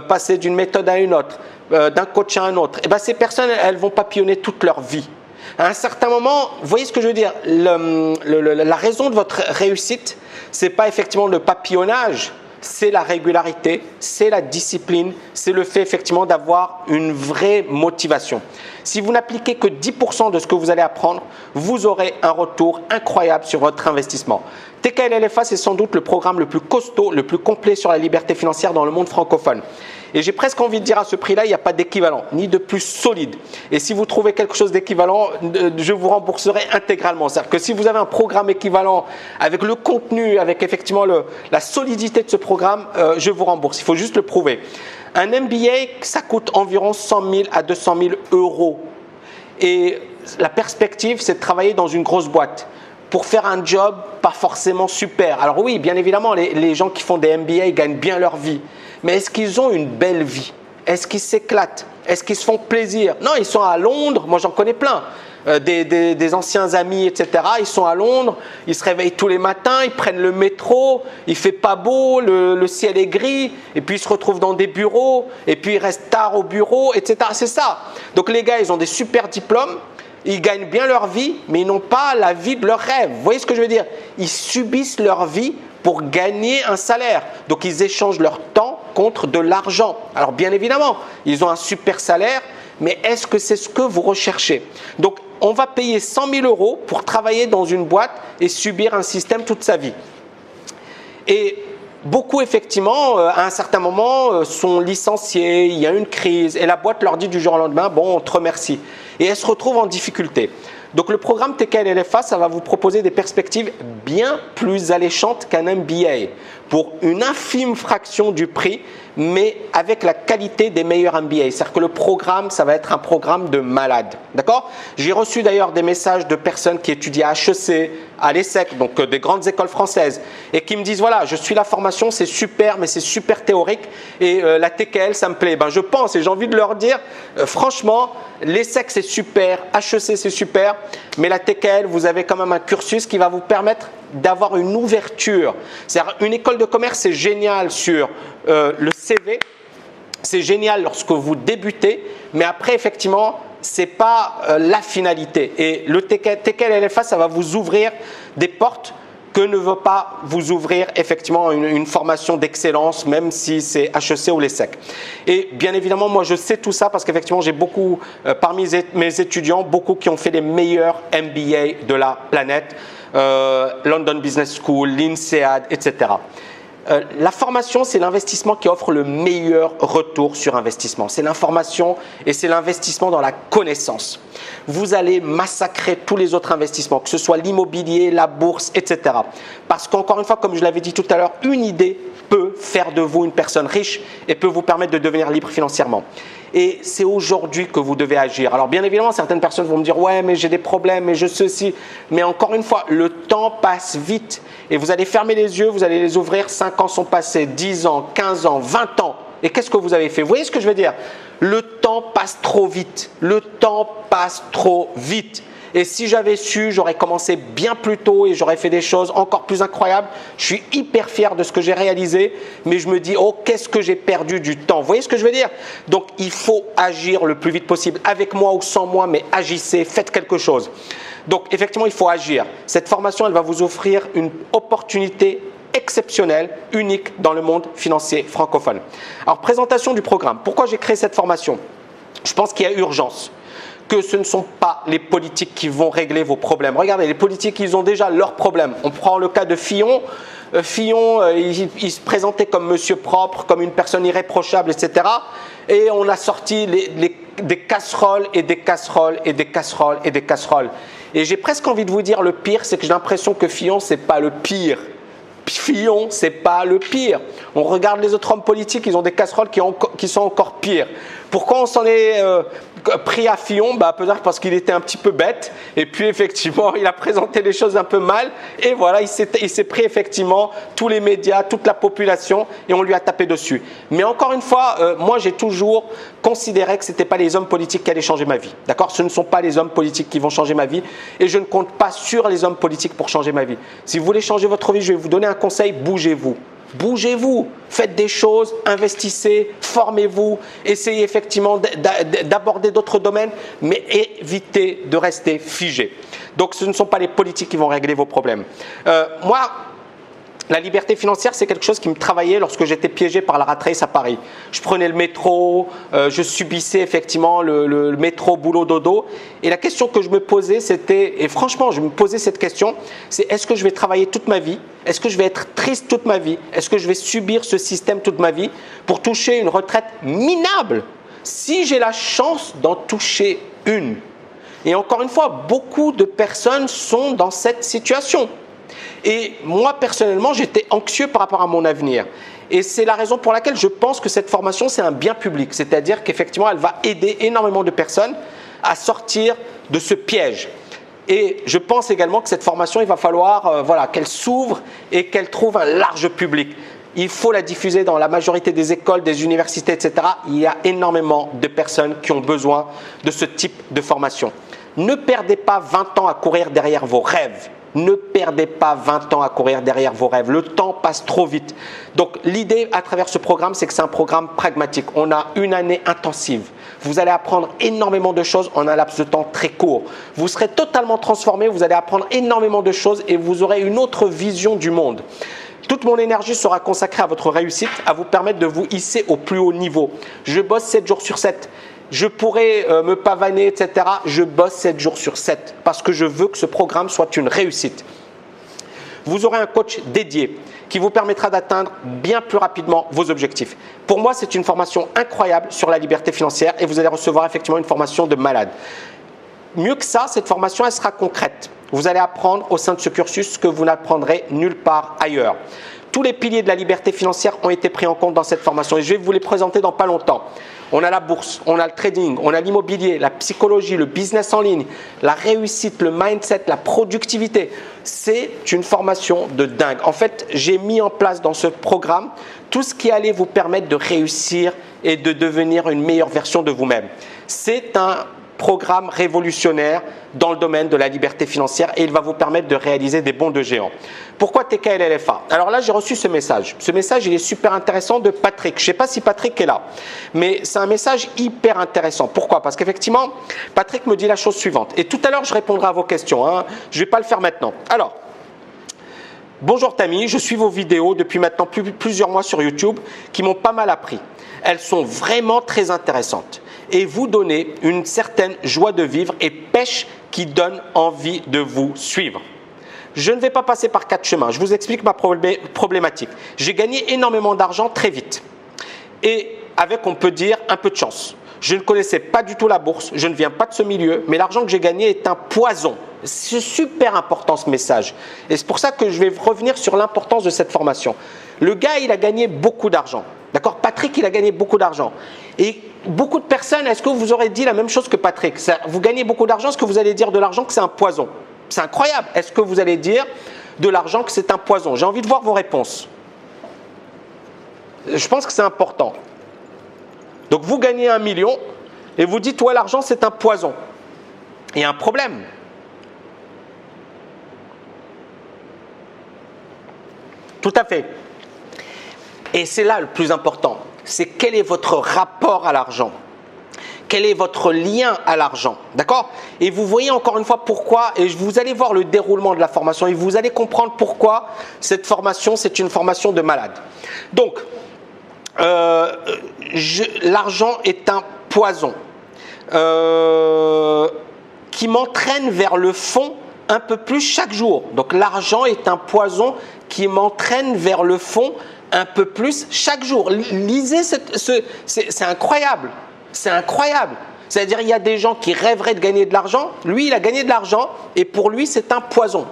passer d'une méthode à une autre, d'un coach à un autre. Et bien ces personnes, elles vont papillonner toute leur vie. À un certain moment, vous voyez ce que je veux dire? La raison de votre réussite, c'est pas effectivement le papillonnage, c'est la régularité, c'est la discipline, c'est le fait effectivement d'avoir une vraie motivation. Si vous n'appliquez que 10% de ce que vous allez apprendre, vous aurez un retour incroyable sur votre investissement. TKL LFA, c'est sans doute le programme le plus costaud, le plus complet sur la liberté financière dans le monde francophone. Et j'ai presque envie de dire à ce prix-là, il n'y a pas d'équivalent, ni de plus solide. Et si vous trouvez quelque chose d'équivalent, je vous rembourserai intégralement. C'est-à-dire que si vous avez un programme équivalent avec le contenu, avec effectivement la solidité de ce programme, je vous rembourse. Il faut juste le prouver. Un MBA, ça coûte environ 100 000 à 200 000 euros. Et la perspective, c'est de travailler dans une grosse boîte pour faire un job pas forcément super. Alors oui, bien évidemment, les gens qui font des MBA, ils gagnent bien leur vie. Mais est-ce qu'ils ont une belle vie? Est-ce qu'ils s'éclatent? Est-ce qu'ils se font plaisir? Non, ils sont à Londres, moi j'en connais plein. Des anciens amis, etc. Ils sont à Londres, ils se réveillent tous les matins, ils prennent le métro, il fait pas beau, le ciel est gris, et puis ils se retrouvent dans des bureaux, et puis ils restent tard au bureau, etc. C'est ça. Donc les gars, ils ont des super diplômes, ils gagnent bien leur vie, mais ils n'ont pas la vie de leurs rêves. Vous voyez ce que je veux dire? Ils subissent leur vie pour gagner un salaire. Donc ils échangent leur temps contre de l'argent. Alors bien évidemment, ils ont un super salaire, mais est-ce que c'est ce que vous recherchez? Donc on va payer 100 000 euros pour travailler dans une boîte et subir un système toute sa vie. Et beaucoup, effectivement, à un certain moment, sont licenciés, il y a une crise et la boîte leur dit du jour au lendemain, bon, on te remercie. Et elles se retrouvent en difficulté. Donc le programme TKL LFA, ça va vous proposer des perspectives bien plus alléchantes qu'un MBA pour une infime fraction du prix, mais avec la qualité des meilleurs MBA. C'est-à-dire que le programme, ça va être un programme de malade. D'accord? J'ai reçu d'ailleurs des messages de personnes qui étudient à HEC, à l'ESSEC, donc des grandes écoles françaises, et qui me disent, voilà, je suis la formation, c'est super, mais c'est super théorique, et la TKL, ça me plaît. Ben, je pense, et j'ai envie de leur dire, franchement, l'ESSEC, c'est super, HEC, c'est super, mais la TKL, vous avez quand même un cursus qui va vous permettre d'avoir une ouverture. C'est-à-dire, une école de commerce, c'est génial sur le CV, c'est génial lorsque vous débutez, mais après, effectivement, ce n'est pas la finalité. Et le TKL LFA, ça va vous ouvrir des portes que ne veut pas vous ouvrir effectivement une formation d'excellence, même si c'est HEC ou l'ESSEC. Et bien évidemment, moi je sais tout ça parce qu'effectivement j'ai beaucoup, parmi mes étudiants, beaucoup qui ont fait les meilleurs MBA de la planète, London Business School, l'INSEAD, etc. La formation, c'est l'investissement qui offre le meilleur retour sur investissement. C'est l'information et c'est l'investissement dans la connaissance. Vous allez massacrer tous les autres investissements, que ce soit l'immobilier, la bourse, etc. Parce qu'encore une fois, comme je l'avais dit tout à l'heure, une idée peut faire de vous une personne riche et peut vous permettre de devenir libre financièrement. Et c'est aujourd'hui que vous devez agir. Alors bien évidemment, certaines personnes vont me dire « ouais, mais j'ai des problèmes, mais je ceci ». Mais encore une fois, le temps passe vite et vous allez fermer les yeux, vous allez les ouvrir, 5 ans sont passés, 10 ans, 15 ans, 20 ans. Et qu'est-ce que vous avez fait? Vous voyez ce que je veux dire? Le temps passe trop vite. Le temps passe trop vite. Et si j'avais su, j'aurais commencé bien plus tôt et j'aurais fait des choses encore plus incroyables. Je suis hyper fier de ce que j'ai réalisé, mais je me dis, oh, qu'est-ce que j'ai perdu du temps. Vous voyez ce que je veux dire? Donc, il faut agir le plus vite possible, avec moi ou sans moi, mais agissez, faites quelque chose. Donc, effectivement, il faut agir. Cette formation, elle va vous offrir une opportunité exceptionnelle, unique dans le monde financier francophone. Alors, présentation du programme. Pourquoi j'ai créé cette formation? Je pense qu'il y a urgence. Que ce ne sont pas les politiques qui vont régler vos problèmes. Regardez, les politiques, ils ont déjà leurs problèmes. On prend le cas de Fillon. Fillon, il se présentait comme monsieur propre, comme une personne irréprochable, etc. Et on a sorti des casseroles et des casseroles et des casseroles et des casseroles. Et j'ai presque envie de vous dire, le pire, c'est que j'ai l'impression que Fillon, c'est pas le pire. Fillon, c'est pas le pire. On regarde les autres hommes politiques, ils ont des casseroles qui sont encore pires. Pourquoi on s'en est pris à Fillon? Peut-être parce qu'il était un petit peu bête et puis effectivement il a présenté les choses un peu mal et voilà, il s'est pris effectivement tous les médias, toute la population et on lui a tapé dessus. Mais encore une fois, moi j'ai toujours considéré que ce n'étaient pas les hommes politiques qui allaient changer ma vie. D'accord? Ce ne sont pas les hommes politiques qui vont changer ma vie et je ne compte pas sur les hommes politiques pour changer ma vie. Si vous voulez changer votre vie, je vais vous donner un conseil, bougez-vous. Bougez-vous, faites des choses, investissez, formez-vous, essayez effectivement d'aborder d'autres domaines, mais évitez de rester figé. Donc ce ne sont pas les politiques qui vont régler vos problèmes. Moi, la liberté financière, c'est quelque chose qui me travaillait lorsque j'étais piégé par la rat race à Paris. Je prenais le métro, je subissais effectivement le métro boulot dodo. Et la question que je me posais, c'était, et franchement, je me posais cette question, c'est est-ce que je vais travailler toute ma vie? Est-ce que je vais être triste toute ma vie? Est-ce que je vais subir ce système toute ma vie pour toucher une retraite minable? Si j'ai la chance d'en toucher une. Et encore une fois, beaucoup de personnes sont dans cette situation. Et moi, personnellement, j'étais anxieux par rapport à mon avenir. Et c'est la raison pour laquelle je pense que cette formation, c'est un bien public. C'est-à-dire qu'effectivement, elle va aider énormément de personnes à sortir de ce piège. Et je pense également que cette formation, il va falloir qu'elle s'ouvre et qu'elle trouve un large public. Il faut la diffuser dans la majorité des écoles, des universités, etc. Il y a énormément de personnes qui ont besoin de ce type de formation. Ne perdez pas 20 ans à courir derrière vos rêves. Ne perdez pas 20 ans à courir derrière vos rêves. Le temps passe trop vite. Donc l'idée à travers ce programme, c'est que c'est un programme pragmatique. On a une année intensive. Vous allez apprendre énormément de choses en un laps de temps très court. Vous serez totalement transformé, vous allez apprendre énormément de choses et vous aurez une autre vision du monde. Toute mon énergie sera consacrée à votre réussite, à vous permettre de vous hisser au plus haut niveau. Je bosse 7 jours sur 7. Je pourrais me pavaner, etc. Je bosse 7 jours sur 7 parce que je veux que ce programme soit une réussite. Vous aurez un coach dédié qui vous permettra d'atteindre bien plus rapidement vos objectifs. Pour moi, c'est une formation incroyable sur la liberté financière et vous allez recevoir effectivement une formation de malade. Mieux que ça, cette formation, elle sera concrète. Vous allez apprendre au sein de ce cursus ce que vous n'apprendrez nulle part ailleurs. Tous les piliers de la liberté financière ont été pris en compte dans cette formation et je vais vous les présenter dans pas longtemps. On a la bourse, on a le trading, on a l'immobilier, la psychologie, le business en ligne, la réussite, le mindset, la productivité. C'est une formation de dingue. En fait, j'ai mis en place dans ce programme tout ce qui allait vous permettre de réussir et de devenir une meilleure version de vous-même. C'est un programme révolutionnaire dans le domaine de la liberté financière et il va vous permettre de réaliser des bonds de géant. Pourquoi TKL-LFA? Alors là, j'ai reçu ce message. Ce message, il est super intéressant de Patrick. Je ne sais pas si Patrick est là, mais c'est un message hyper intéressant. Pourquoi? Parce qu'effectivement, Patrick me dit la chose suivante. Et tout à l'heure, je répondrai à vos questions. Je ne vais pas le faire maintenant. Alors, bonjour Tammy, je suis vos vidéos depuis maintenant plusieurs mois sur YouTube qui m'ont pas mal appris. Elles sont vraiment très intéressantes et vous donnez une certaine joie de vivre et pêche qui donne envie de vous suivre. Je ne vais pas passer par 4 chemins. Je vous explique ma problématique. J'ai gagné énormément d'argent très vite. Et avec, on peut dire, un peu de chance. Je ne connaissais pas du tout la bourse, je ne viens pas de ce milieu, mais l'argent que j'ai gagné est un poison. C'est super important ce message. Et c'est pour ça que je vais revenir sur l'importance de cette formation. Le gars, il a gagné beaucoup d'argent. D'accord? Patrick, il a gagné beaucoup d'argent. Et beaucoup de personnes, est-ce que vous aurez dit la même chose que Patrick? Vous gagnez beaucoup d'argent, est-ce que vous allez dire de l'argent que c'est un poison? C'est incroyable. Est-ce que vous allez dire de l'argent que c'est un poison? J'ai envie de voir vos réponses. Je pense que c'est important. Donc vous gagnez 1 million et vous dites, ouais, l'argent c'est un poison. Il y a un problème. Tout à fait. Et c'est là le plus important. C'est quel est votre rapport à l'argent? Quel est votre lien à l'argent? D'accord? Et vous voyez encore une fois pourquoi, et vous allez voir le déroulement de la formation et vous allez comprendre pourquoi cette formation, c'est une formation de malade. Donc, l'argent est un poison qui m'entraîne vers le fond un peu plus chaque jour. Donc l'argent est un poison qui m'entraîne vers le fond un peu plus chaque jour. Lisez, c'est incroyable. C'est incroyable. C'est-à-dire il y a des gens qui rêveraient de gagner de l'argent. Lui, il a gagné de l'argent et pour lui, c'est un poison.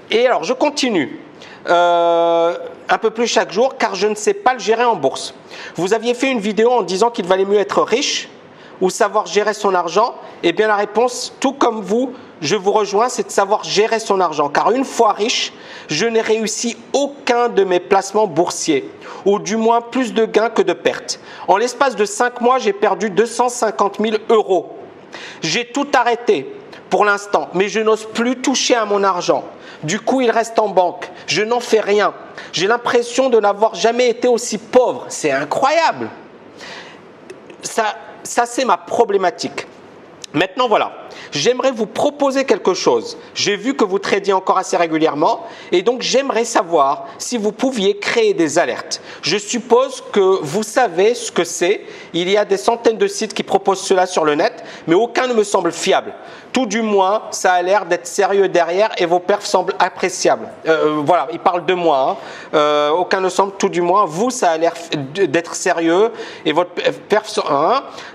Et alors, je continue. Un peu plus chaque jour car je ne sais pas le gérer en bourse. Vous aviez fait une vidéo en disant qu'il valait mieux être riche ou savoir gérer son argent. Eh bien la réponse, tout comme vous, je vous rejoins, c'est de savoir gérer son argent. Car une fois riche, je n'ai réussi aucun de mes placements boursiers, ou du moins plus de gains que de pertes. En l'espace de 5 mois, j'ai perdu 250 000 €. J'ai tout arrêté pour l'instant, mais je n'ose plus toucher à mon argent. Du coup, il reste en banque. Je n'en fais rien. J'ai l'impression de n'avoir jamais été aussi pauvre. C'est incroyable. Ça c'est ma problématique. Maintenant, voilà. J'aimerais vous proposer quelque chose. J'ai vu que vous tradiez encore assez régulièrement et donc j'aimerais savoir si vous pouviez créer des alertes. Je suppose que vous savez ce que c'est. Il y a des centaines de sites qui proposent cela sur le net, mais aucun ne me semble fiable. Tout du moins, ça a l'air d'être sérieux derrière et vos perfs semblent appréciables. Voilà, il parle de moi. Aucun ne semble, tout du moins. Vous, ça a l'air d'être sérieux et votre perfs sont...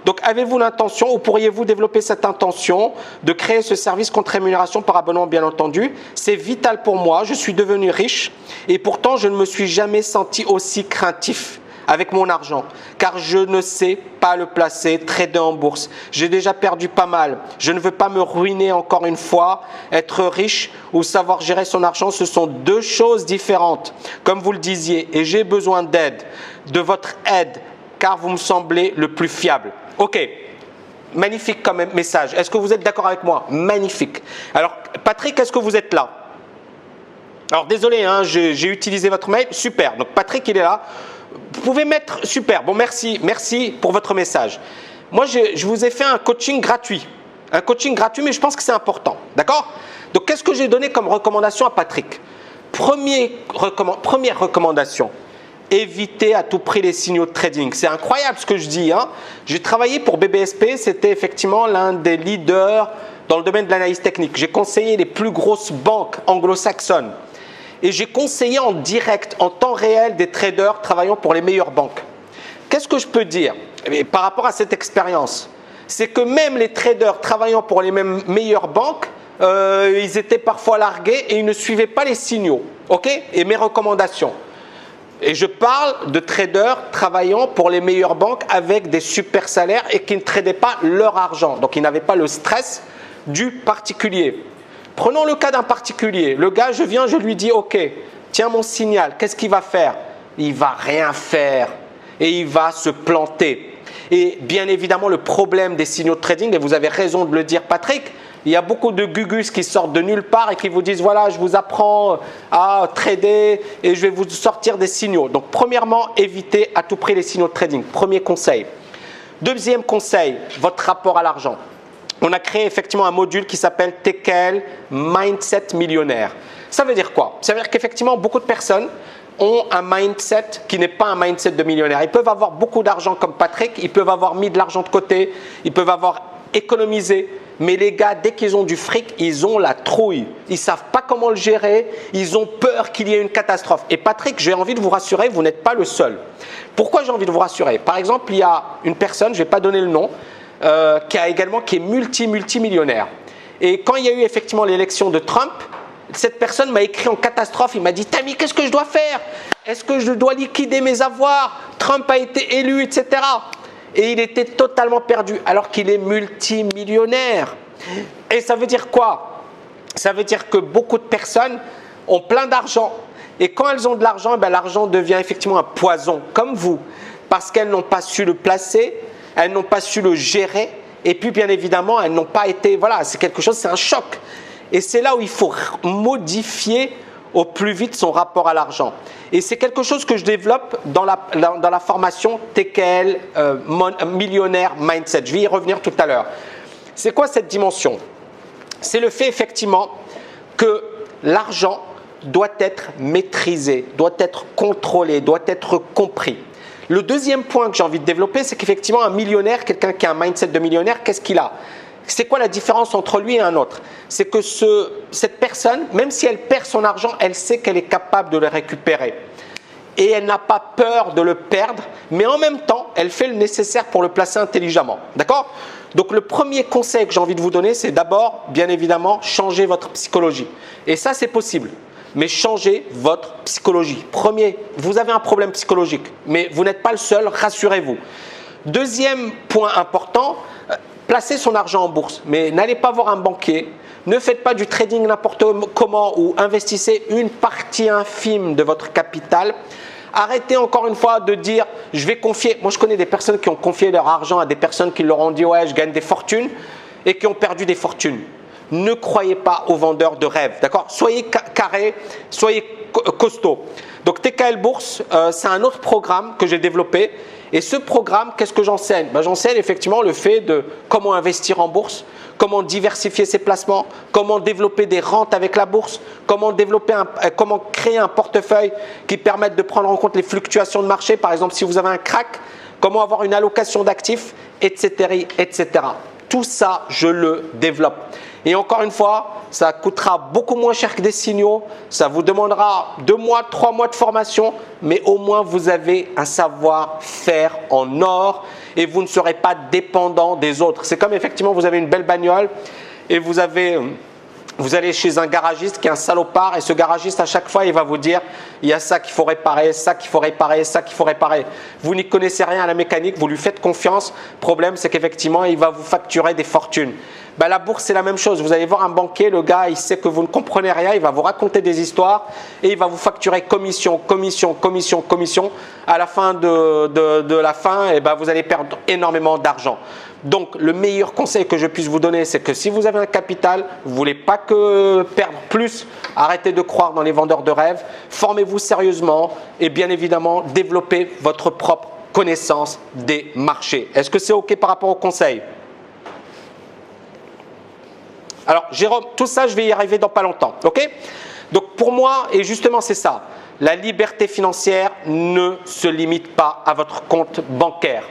Donc, avez-vous l'intention ou pourriez-vous développer cette intention de créer ce service contre rémunération par abonnement, bien entendu? C'est vital pour moi. Je suis devenu riche et pourtant, je ne me suis jamais senti aussi craintif avec mon argent, car je ne sais pas le placer, trader en bourse. J'ai déjà perdu pas mal. Je ne veux pas me ruiner encore une fois. Être riche ou savoir gérer son argent, ce sont deux choses différentes, comme vous le disiez. Et j'ai besoin d'aide, de votre aide, car vous me semblez le plus fiable. Ok, magnifique comme message. Est-ce que vous êtes d'accord avec moi? Magnifique. Alors, Patrick, est-ce que vous êtes là? Alors, désolé, hein, j'ai utilisé votre mail. Super. Donc, Patrick, il est là. Vous pouvez mettre super. Bon, merci pour votre message. Moi, je vous ai fait un coaching gratuit. Un coaching gratuit, mais je pense que c'est important. D'accord? Donc, qu'est-ce que j'ai donné comme recommandation à Patrick? Première recommandation. Évitez à tout prix les signaux de trading. C'est incroyable ce que je dis. Hein? J'ai travaillé pour BBSP. C'était effectivement l'un des leaders dans le domaine de l'analyse technique. J'ai conseillé les plus grosses banques anglo-saxonnes. Et j'ai conseillé en direct, en temps réel, des traders travaillant pour les meilleures banques. Qu'est-ce que je peux dire par rapport à cette expérience? C'est que même les traders travaillant pour les meilleures banques, ils étaient parfois largués et ils ne suivaient pas les signaux, ok? Et mes recommandations. Et je parle de traders travaillant pour les meilleures banques avec des super salaires et qui ne tradaient pas leur argent. Donc, ils n'avaient pas le stress du particulier. Prenons le cas d'un particulier. Le gars, je viens, je lui dis, ok, tiens mon signal, qu'est-ce qu'il va faire? Il va rien faire et il va se planter. Et bien évidemment, le problème des signaux de trading, et vous avez raison de le dire Patrick, il y a beaucoup de gugus qui sortent de nulle part et qui vous disent, voilà, je vous apprends à trader et je vais vous sortir des signaux. Donc, premièrement, évitez à tout prix les signaux de trading. Premier conseil. Deuxième conseil, votre rapport à l'argent. On a créé effectivement un module qui s'appelle TKL Mindset Millionnaire. Ça veut dire quoi? Ça veut dire qu'effectivement, beaucoup de personnes ont un mindset qui n'est pas un mindset de millionnaire. Ils peuvent avoir beaucoup d'argent comme Patrick, ils peuvent avoir mis de l'argent de côté, ils peuvent avoir économisé, Mais les gars, dès qu'ils ont du fric, ils ont la trouille. Ils ne savent pas comment le gérer. Ils ont peur qu'il y ait une catastrophe. Et Patrick, j'ai envie de vous rassurer, vous n'êtes pas le seul. Pourquoi j'ai envie de vous rassurer? Par exemple, il y a une personne, je ne vais pas donner le nom, qui est multimillionnaire. Et quand il y a eu effectivement l'élection de Trump, cette personne m'a écrit en catastrophe. Il m'a dit, Tammy, qu'est-ce que je dois faire? Est-ce que je dois liquider mes avoirs? Trump a été élu, etc. Et il était totalement perdu alors qu'il est multimillionnaire. Et ça veut dire quoi? Ça veut dire que beaucoup de personnes ont plein d'argent. Et quand elles ont de l'argent, l'argent devient effectivement un poison, comme vous. Parce qu'elles n'ont pas su le placer, elles n'ont pas su le gérer. Et puis bien évidemment, elles n'ont pas été… Voilà, c'est quelque chose, c'est un choc. Et c'est là où il faut modifier au plus vite son rapport à l'argent. Et c'est quelque chose que je développe dans la formation TKL Millionnaire Mindset. Je vais y revenir tout à l'heure. C'est quoi cette dimension? C'est le fait effectivement que l'argent doit être maîtrisé, doit être contrôlé, doit être compris. Le deuxième point que j'ai envie de développer, c'est qu'effectivement un millionnaire, quelqu'un qui a un mindset de millionnaire, qu'est-ce qu'il a? C'est quoi la différence entre lui et un autre? C'est que cette personne, même si elle perd son argent, elle sait qu'elle est capable de le récupérer. Et elle n'a pas peur de le perdre, mais en même temps, elle fait le nécessaire pour le placer intelligemment. D'accord? Donc le premier conseil que j'ai envie de vous donner, c'est d'abord, bien évidemment, changer votre psychologie. Et ça, c'est possible. Mais changez votre psychologie. Premier, vous avez un problème psychologique, mais vous n'êtes pas le seul, rassurez-vous. Deuxième point important, placez son argent en bourse, mais n'allez pas voir un banquier, ne faites pas du trading n'importe comment ou investissez une partie infime de votre capital. Arrêtez encore une fois de dire je vais confier. Moi je connais des personnes qui ont confié leur argent à des personnes qui leur ont dit ouais je gagne des fortunes et qui ont perdu des fortunes. Ne croyez pas aux vendeurs de rêves, d'accord? Soyez carré, soyez costaud. Donc TKL Bourse, c'est un autre programme que j'ai développé. Et ce programme, qu'est-ce que j'enseigne? J'enseigne effectivement le fait de comment investir en bourse, comment diversifier ses placements, comment développer des rentes avec la bourse, comment créer un portefeuille qui permette de prendre en compte les fluctuations de marché. Par exemple, si vous avez un crack, comment avoir une allocation d'actifs, etc., etc. Tout ça, je le développe. Et encore une fois, ça coûtera beaucoup moins cher que des signaux. Ça vous demandera 2 mois, 3 mois de formation, mais au moins vous avez un savoir-faire en or et vous ne serez pas dépendant des autres. C'est comme effectivement vous avez une belle bagnole et vous allez chez un garagiste qui est un salopard et ce garagiste à chaque fois il va vous dire il y a ça qu'il faut réparer, ça qu'il faut réparer, ça qu'il faut réparer. Vous n'y connaissez rien à la mécanique, vous lui faites confiance. Le problème c'est qu'effectivement il va vous facturer des fortunes. La bourse c'est la même chose. Vous allez voir un banquier, le gars il sait que vous ne comprenez rien, il va vous raconter des histoires et il va vous facturer commission, commission, commission, commission. À la fin de la fin, vous allez perdre énormément d'argent. Donc le meilleur conseil que je puisse vous donner, c'est que si vous avez un capital, vous ne voulez pas que perdre plus, arrêtez de croire dans les vendeurs de rêves, formez-vous sérieusement et bien évidemment développez votre propre connaissance des marchés. Est-ce que c'est OK par rapport au conseil? Alors Jérôme, tout ça je vais y arriver dans pas longtemps, ok? Donc pour moi, et justement c'est ça, la liberté financière ne se limite pas à votre compte bancaire.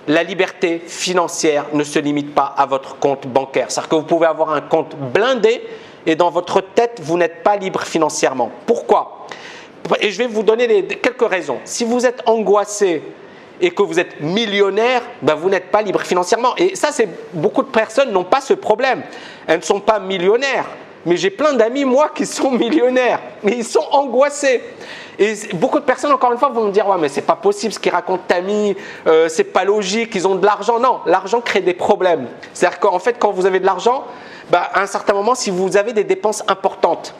La liberté financière ne se limite pas à votre compte bancaire. C'est-à-dire que vous pouvez avoir un compte blindé et dans votre tête, vous n'êtes pas libre financièrement. Pourquoi? Et je vais vous donner quelques raisons. Si vous êtes angoissé et que vous êtes millionnaire, vous n'êtes pas libre financièrement. Et ça, beaucoup de personnes n'ont pas ce problème. Elles ne sont pas millionnaires. Mais j'ai plein d'amis, moi, qui sont millionnaires. Mais ils sont angoissés. Et beaucoup de personnes, encore une fois, vont me dire « Ouais, mais c'est pas possible ce qu'ils racontent Tammy, c'est pas logique, ils ont de l'argent. » Non, l'argent crée des problèmes. C'est-à-dire qu'en fait, quand vous avez de l'argent, à un certain moment, si vous avez des dépenses importantes,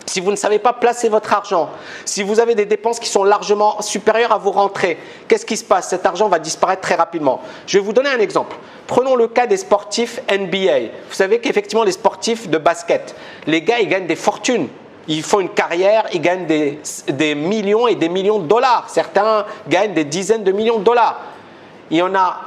si vous ne savez pas placer votre argent, si vous avez des dépenses qui sont largement supérieures à vos rentrées, qu'est-ce qui se passe? Cet argent va disparaître très rapidement. Je vais vous donner un exemple. Prenons le cas des sportifs NBA. Vous savez qu'effectivement, les sportifs de basket, les gars, ils gagnent des fortunes. Ils font une carrière, ils gagnent des millions et des millions de dollars. Certains gagnent des dizaines de millions de dollars. Il y en a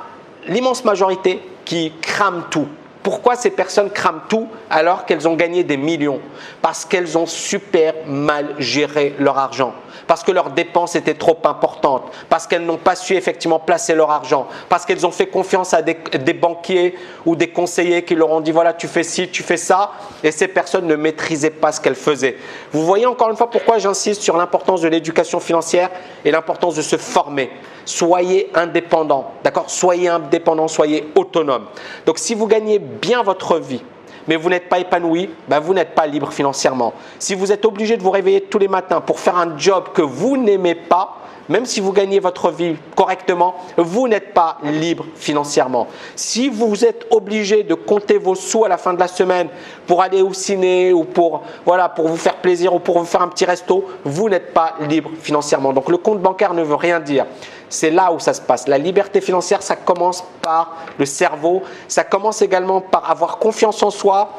l'immense majorité qui crament tout. Pourquoi ces personnes crament tout alors qu'elles ont gagné des millions? Parce qu'elles ont super mal géré leur argent. parce que leurs dépenses étaient trop importantes, parce qu'elles n'ont pas su effectivement placer leur argent, parce qu'elles ont fait confiance à des banquiers ou des conseillers qui leur ont dit voilà, tu fais ci, tu fais ça, et ces personnes ne maîtrisaient pas ce qu'elles faisaient. Vous voyez encore une fois pourquoi j'insiste sur l'importance de l'éducation financière et l'importance de se former. Soyez indépendant, d'accord? Soyez indépendant, soyez autonome. Donc si vous gagnez bien votre vie, mais vous n'êtes pas épanoui, ben vous n'êtes pas libre financièrement. Si vous êtes obligé de vous réveiller tous les matins pour faire un job que vous n'aimez pas, même si vous gagnez votre vie correctement, vous n'êtes pas libre financièrement. Si vous êtes obligé de compter vos sous à la fin de la semaine pour aller au ciné ou pour vous faire plaisir ou pour vous faire un petit resto, vous n'êtes pas libre financièrement. Donc le compte bancaire ne veut rien dire. C'est là où ça se passe. La liberté financière, ça commence par le cerveau. Ça commence également par avoir confiance en soi,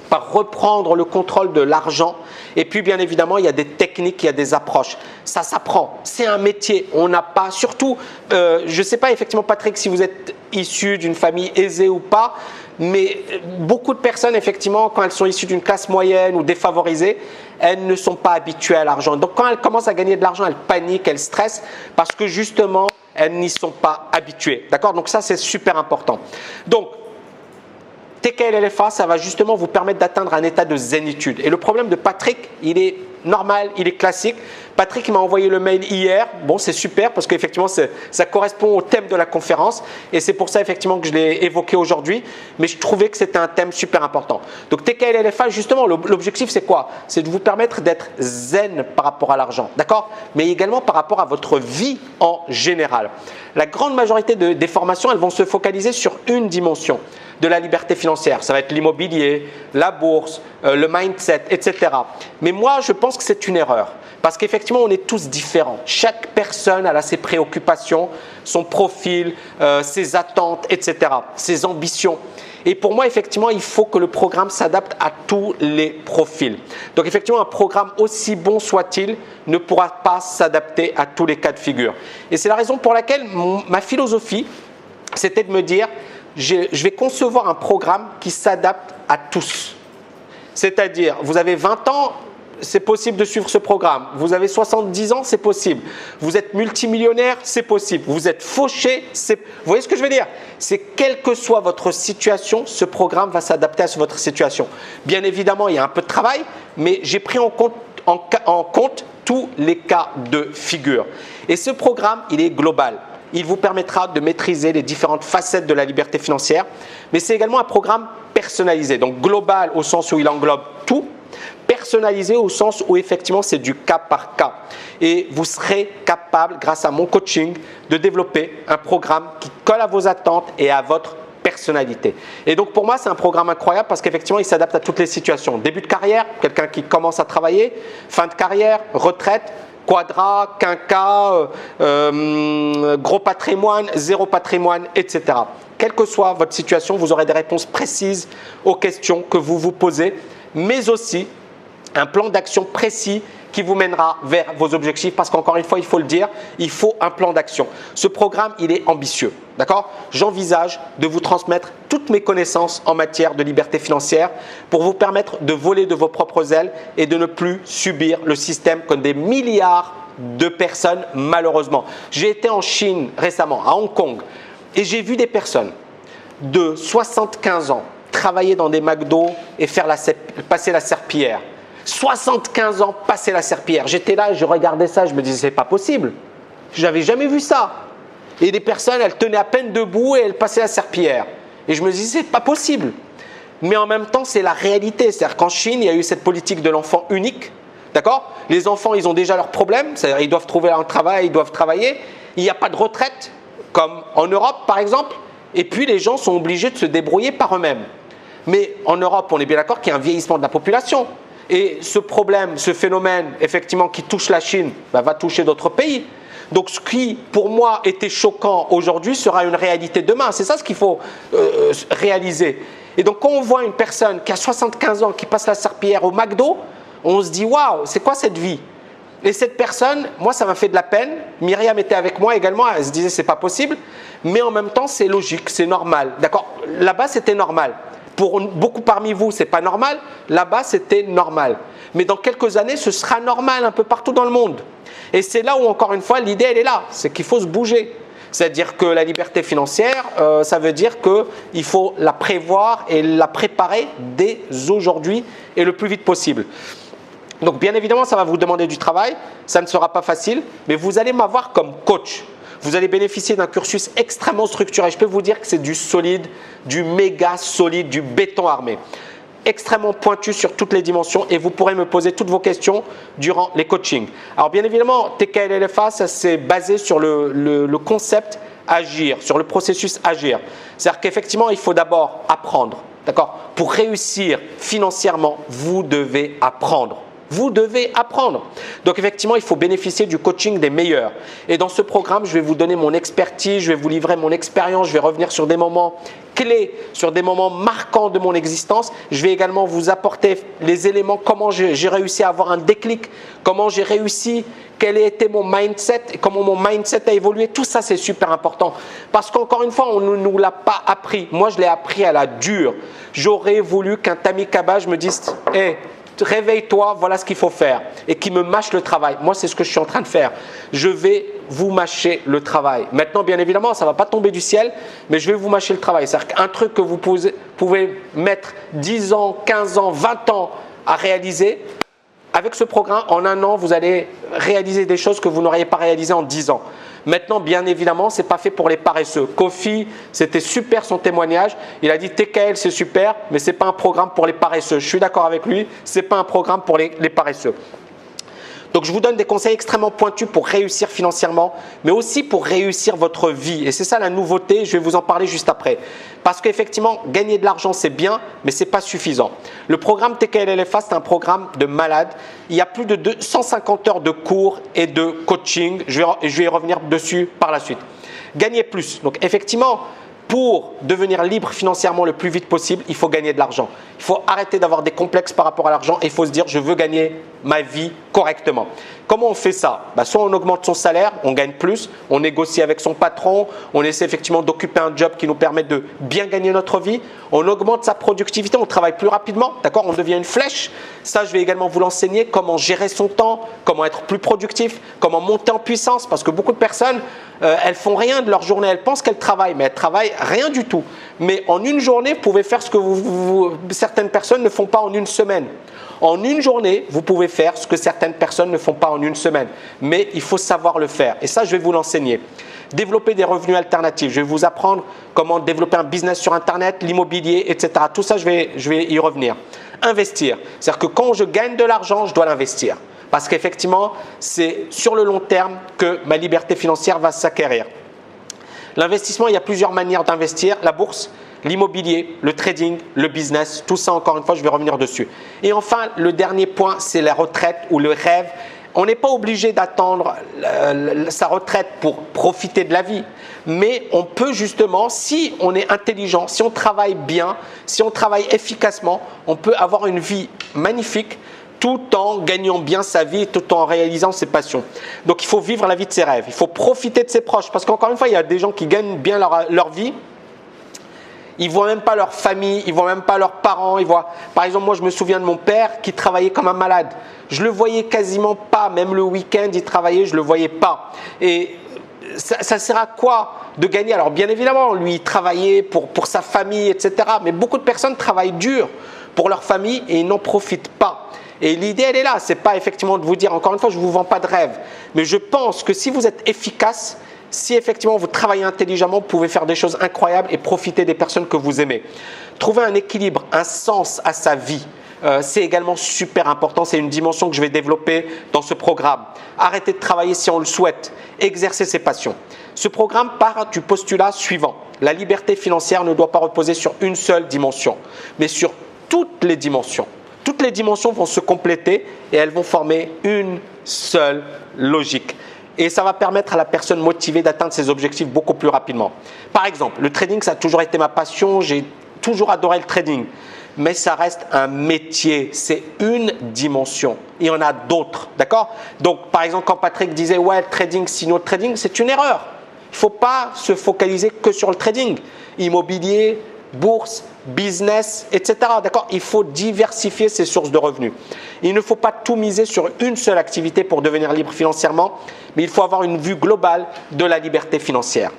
par reprendre le contrôle de l'argent. Et puis, bien évidemment, il y a des techniques, il y a des approches. Ça s'apprend. C'est un métier. On n'a pas… Surtout, je ne sais pas effectivement, Patrick, si vous êtes issu d'une famille aisée ou pas, mais beaucoup de personnes, effectivement, quand elles sont issues d'une classe moyenne ou défavorisée, elles ne sont pas habituées à l'argent. Donc, quand elles commencent à gagner de l'argent, elles paniquent, elles stressent parce que justement, elles n'y sont pas habituées. D'accord? Donc, ça, c'est super important. Donc, TKL-LFA, ça va justement vous permettre d'atteindre un état de zénitude. Et le problème de Patrick, il est normal, il est classique. Patrick m'a envoyé le mail hier. Bon, c'est super parce qu'effectivement, ça correspond au thème de la conférence. Et c'est pour ça, effectivement, que je l'ai évoqué aujourd'hui. Mais je trouvais que c'était un thème super important. Donc, TKL-LFA, justement, l'objectif, c'est quoi? C'est de vous permettre d'être zen par rapport à l'argent. D'accord? Mais également par rapport à votre vie en général. La grande majorité des formations, elles vont se focaliser sur une dimension de la liberté financière. Ça va être l'immobilier, la bourse, le mindset, etc. Mais moi, je pense que c'est une erreur. Parce qu'effectivement, on est tous différents. Chaque personne elle a ses préoccupations, son profil, ses attentes, etc. Ses ambitions. Et pour moi, effectivement, il faut que le programme s'adapte à tous les profils. Donc, effectivement, un programme aussi bon soit-il ne pourra pas s'adapter à tous les cas de figure. Et c'est la raison pour laquelle ma philosophie, c'était de me dire je vais concevoir un programme qui s'adapte à tous. C'est-à-dire, vous avez 20 ans, c'est possible de suivre ce programme. Vous avez 70 ans, c'est possible. Vous êtes multimillionnaire, c'est possible. Vous êtes fauché, vous voyez ce que je veux dire? C'est quelle que soit votre situation, ce programme va s'adapter à votre situation. Bien évidemment, il y a un peu de travail, mais j'ai pris en compte tous les cas de figure. Et ce programme, il est global. Il vous permettra de maîtriser les différentes facettes de la liberté financière, mais c'est également un programme personnalisé, donc global au sens où il englobe tout, personnalisé au sens où effectivement c'est du cas par cas. Et vous serez capable, grâce à mon coaching, de développer un programme qui colle à vos attentes et à votre personnalité. Et donc pour moi, c'est un programme incroyable parce qu'effectivement, il s'adapte à toutes les situations. Début de carrière, quelqu'un qui commence à travailler, fin de carrière, retraite, quadra, quinca, gros patrimoine, zéro patrimoine, etc. Quelle que soit votre situation, vous aurez des réponses précises aux questions que vous vous posez, mais aussi un plan d'action précis qui vous mènera vers vos objectifs parce qu'encore une fois, il faut le dire, il faut un plan d'action. Ce programme, il est ambitieux, d'accord? J'envisage de vous transmettre toutes mes connaissances en matière de liberté financière pour vous permettre de voler de vos propres ailes et de ne plus subir le système comme des milliards de personnes, malheureusement. J'ai été en Chine récemment, à Hong Kong, et j'ai vu des personnes de 75 ans travailler dans des McDo et passer la serpillière. 75 ans, passer la serpillière. J'étais là, je regardais ça, je me disais, c'est pas possible. Je n'avais jamais vu ça. Et des personnes, elles tenaient à peine debout et elles passaient la serpillière. Et je me disais, c'est pas possible. Mais en même temps, c'est la réalité. C'est-à-dire qu'en Chine, il y a eu cette politique de l'enfant unique. D'accord? Les enfants, ils ont déjà leurs problèmes. C'est-à-dire ils doivent trouver un travail, ils doivent travailler. Il n'y a pas de retraite, comme en Europe, par exemple. Et puis, les gens sont obligés de se débrouiller par eux-mêmes. Mais en Europe, on est bien d'accord qu'il y a un vieillissement de la population. Et ce problème, ce phénomène, effectivement, qui touche la Chine, va toucher d'autres pays. Donc, ce qui, pour moi, était choquant aujourd'hui sera une réalité demain. C'est ça ce qu'il faut réaliser. Et donc, quand on voit une personne qui a 75 ans, qui passe la serpillière au McDo, on se dit, waouh, c'est quoi cette vie? Et cette personne, moi, ça m'a fait de la peine. Myriam était avec moi également, elle se disait, c'est pas possible. Mais en même temps, c'est logique, c'est normal. D'accord? Là-bas, c'était normal. Pour beaucoup parmi vous, ce n'est pas normal. Là-bas, c'était normal. Mais dans quelques années, ce sera normal un peu partout dans le monde. Et c'est là où, encore une fois, l'idée, elle est là. C'est qu'il faut se bouger. C'est-à-dire que la liberté financière, ça veut dire qu'il faut la prévoir et la préparer dès aujourd'hui et le plus vite possible. Donc, bien évidemment, ça va vous demander du travail. Ça ne sera pas facile, mais vous allez m'avoir comme coach. Vous allez bénéficier d'un cursus extrêmement structuré. Je peux vous dire que c'est du solide, du méga solide, du béton armé. Extrêmement pointu sur toutes les dimensions et vous pourrez me poser toutes vos questions durant les coachings. Alors bien évidemment, TKL LFA, ça c'est basé sur le concept agir, sur le processus agir. C'est-à-dire qu'effectivement, il faut d'abord apprendre. D'accord ? Pour réussir financièrement, vous devez apprendre. Vous devez apprendre. Donc effectivement, il faut bénéficier du coaching des meilleurs. Et dans ce programme, je vais vous donner mon expertise, je vais vous livrer mon expérience, je vais revenir sur des moments clés, sur des moments marquants de mon existence. Je vais également vous apporter les éléments, comment j'ai réussi à avoir un déclic, comment j'ai réussi, quel était mon mindset, et comment mon mindset a évolué. Tout ça, c'est super important. Parce qu'encore une fois, on ne nous l'a pas appris. Moi, je l'ai appris à la dure. J'aurais voulu qu'un Tammy Kabaj me dise « Hey, réveille-toi, voilà ce qu'il faut faire » et qui me mâche le travail. Moi, c'est ce que je suis en train de faire. Je vais vous mâcher le travail. Maintenant, bien évidemment, ça ne va pas tomber du ciel, mais je vais vous mâcher le travail. C'est-à-dire qu'un truc que vous pouvez mettre 10 ans, 15 ans, 20 ans à réaliser, avec ce programme, en un an, vous allez réaliser des choses que vous n'auriez pas réalisées en 10 ans. Maintenant, bien évidemment, ce n'est pas fait pour les paresseux. Kofi, c'était super son témoignage. Il a dit TKL, c'est super, mais ce n'est pas un programme pour les paresseux. Je suis d'accord avec lui, ce n'est pas un programme pour les paresseux. Donc, je vous donne des conseils extrêmement pointus pour réussir financièrement, mais aussi pour réussir votre vie. Et c'est ça la nouveauté, je vais vous en parler juste après. Parce qu'effectivement, gagner de l'argent, c'est bien, mais ce n'est pas suffisant. Le programme TKL LFA, c'est un programme de malade. Il y a plus de 150 heures de cours et de coaching. Je vais y revenir dessus par la suite. Gagner plus. Donc, effectivement, pour devenir libre financièrement le plus vite possible, il faut gagner de l'argent. Il faut arrêter d'avoir des complexes par rapport à l'argent et il faut se dire « je veux gagner ma vie correctement ». Comment on fait ça ? Soit on augmente son salaire, on gagne plus, on négocie avec son patron, on essaie effectivement d'occuper un job qui nous permet de bien gagner notre vie, on augmente sa productivité, on travaille plus rapidement, d'accord ? On devient une flèche. Ça, je vais également vous l'enseigner, comment gérer son temps, comment être plus productif, comment monter en puissance, parce que beaucoup de personnes, elles font rien de leur journée, elles pensent qu'elles travaillent, mais elles travaillent rien du tout. Mais en une journée, vous pouvez faire ce que certaines personnes ne font pas en une semaine. En une journée, vous pouvez faire ce que certaines personnes ne font pas en une semaine. Mais il faut savoir le faire. Et ça, je vais vous l'enseigner. Développer des revenus alternatifs. Je vais vous apprendre comment développer un business sur Internet, l'immobilier, etc. Tout ça, je vais y revenir. Investir. C'est-à-dire que quand je gagne de l'argent, je dois l'investir. Parce qu'effectivement, c'est sur le long terme que ma liberté financière va s'acquérir. L'investissement, il y a plusieurs manières d'investir. La bourse, l'immobilier, le trading, le business, tout ça, encore une fois, je vais revenir dessus. Et enfin, le dernier point, c'est la retraite ou le rêve. On n'est pas obligé d'attendre sa retraite pour profiter de la vie, mais on peut justement, si on est intelligent, si on travaille bien, si on travaille efficacement, on peut avoir une vie magnifique tout en gagnant bien sa vie, tout en réalisant ses passions. Donc, il faut vivre la vie de ses rêves, il faut profiter de ses proches, parce qu'encore une fois, il y a des gens qui gagnent bien leur vie. Ils ne voient même pas leur famille, ils ne voient même pas leurs parents. Par exemple, moi, je me souviens de mon père qui travaillait comme un malade. Je ne le voyais quasiment pas, même le week-end, il travaillait, je ne le voyais pas. Et ça sert à quoi de gagner? Alors, bien évidemment, lui, il travaillait pour sa famille, etc. Mais beaucoup de personnes travaillent dur pour leur famille et ils n'en profitent pas. Et l'idée, elle est là. Ce n'est pas effectivement de vous dire, encore une fois, je ne vous vends pas de rêve. Mais je pense que si vous êtes efficace, si effectivement vous travaillez intelligemment, vous pouvez faire des choses incroyables et profiter des personnes que vous aimez. Trouver un équilibre, un sens à sa vie, c'est également super important. C'est une dimension que je vais développer dans ce programme. Arrêter de travailler si on le souhaite. Exercer ses passions. Ce programme part du postulat suivant. La liberté financière ne doit pas reposer sur une seule dimension, mais sur toutes les dimensions. Toutes les dimensions vont se compléter et elles vont former une seule logique. Et ça va permettre à la personne motivée d'atteindre ses objectifs beaucoup plus rapidement. Par exemple, le trading, ça a toujours été ma passion. J'ai toujours adoré le trading. Mais ça reste un métier. C'est une dimension. Il y en a d'autres. D'accord? Donc, par exemple, quand Patrick disait « Ouais, le trading, sinon le trading », c'est une erreur. Il ne faut pas se focaliser que sur le trading. Immobilier, bourse, business, etc. D'accord? Il faut diversifier ses sources de revenus. Il ne faut pas tout miser sur une seule activité pour devenir libre financièrement, mais il faut avoir une vue globale de la liberté financière.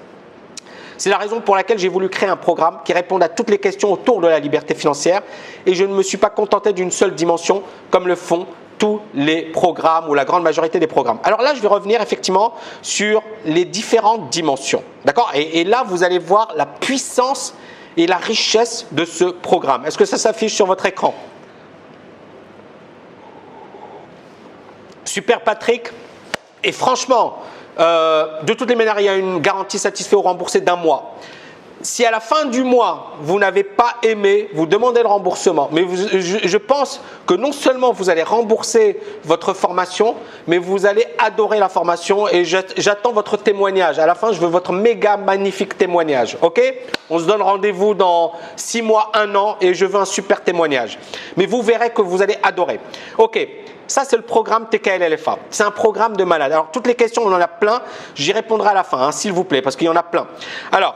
C'est la raison pour laquelle j'ai voulu créer un programme qui réponde à toutes les questions autour de la liberté financière et je ne me suis pas contenté d'une seule dimension comme le font tous les programmes ou la grande majorité des programmes. Alors là, je vais revenir effectivement sur les différentes dimensions. D'accord? Et là, vous allez voir la puissance et la richesse de ce programme. Est-ce que ça s'affiche sur votre écran? Super Patrick. Et franchement, de toutes les manières, il y a une garantie satisfait ou remboursé d'un mois. Si à la fin du mois, vous n'avez pas aimé, vous demandez le remboursement. Mais je pense que non seulement vous allez rembourser votre formation, mais vous allez adorer la formation et j'attends votre témoignage. À la fin, je veux votre méga magnifique témoignage. Ok? On se donne rendez-vous dans 6 mois, 1 an et je veux un super témoignage. Mais vous verrez que vous allez adorer. Ok. Ça, c'est le programme TKL LFA. C'est un programme de malade. Alors, toutes les questions, on en a plein. J'y répondrai à la fin, hein, s'il vous plaît, parce qu'il y en a plein. Alors…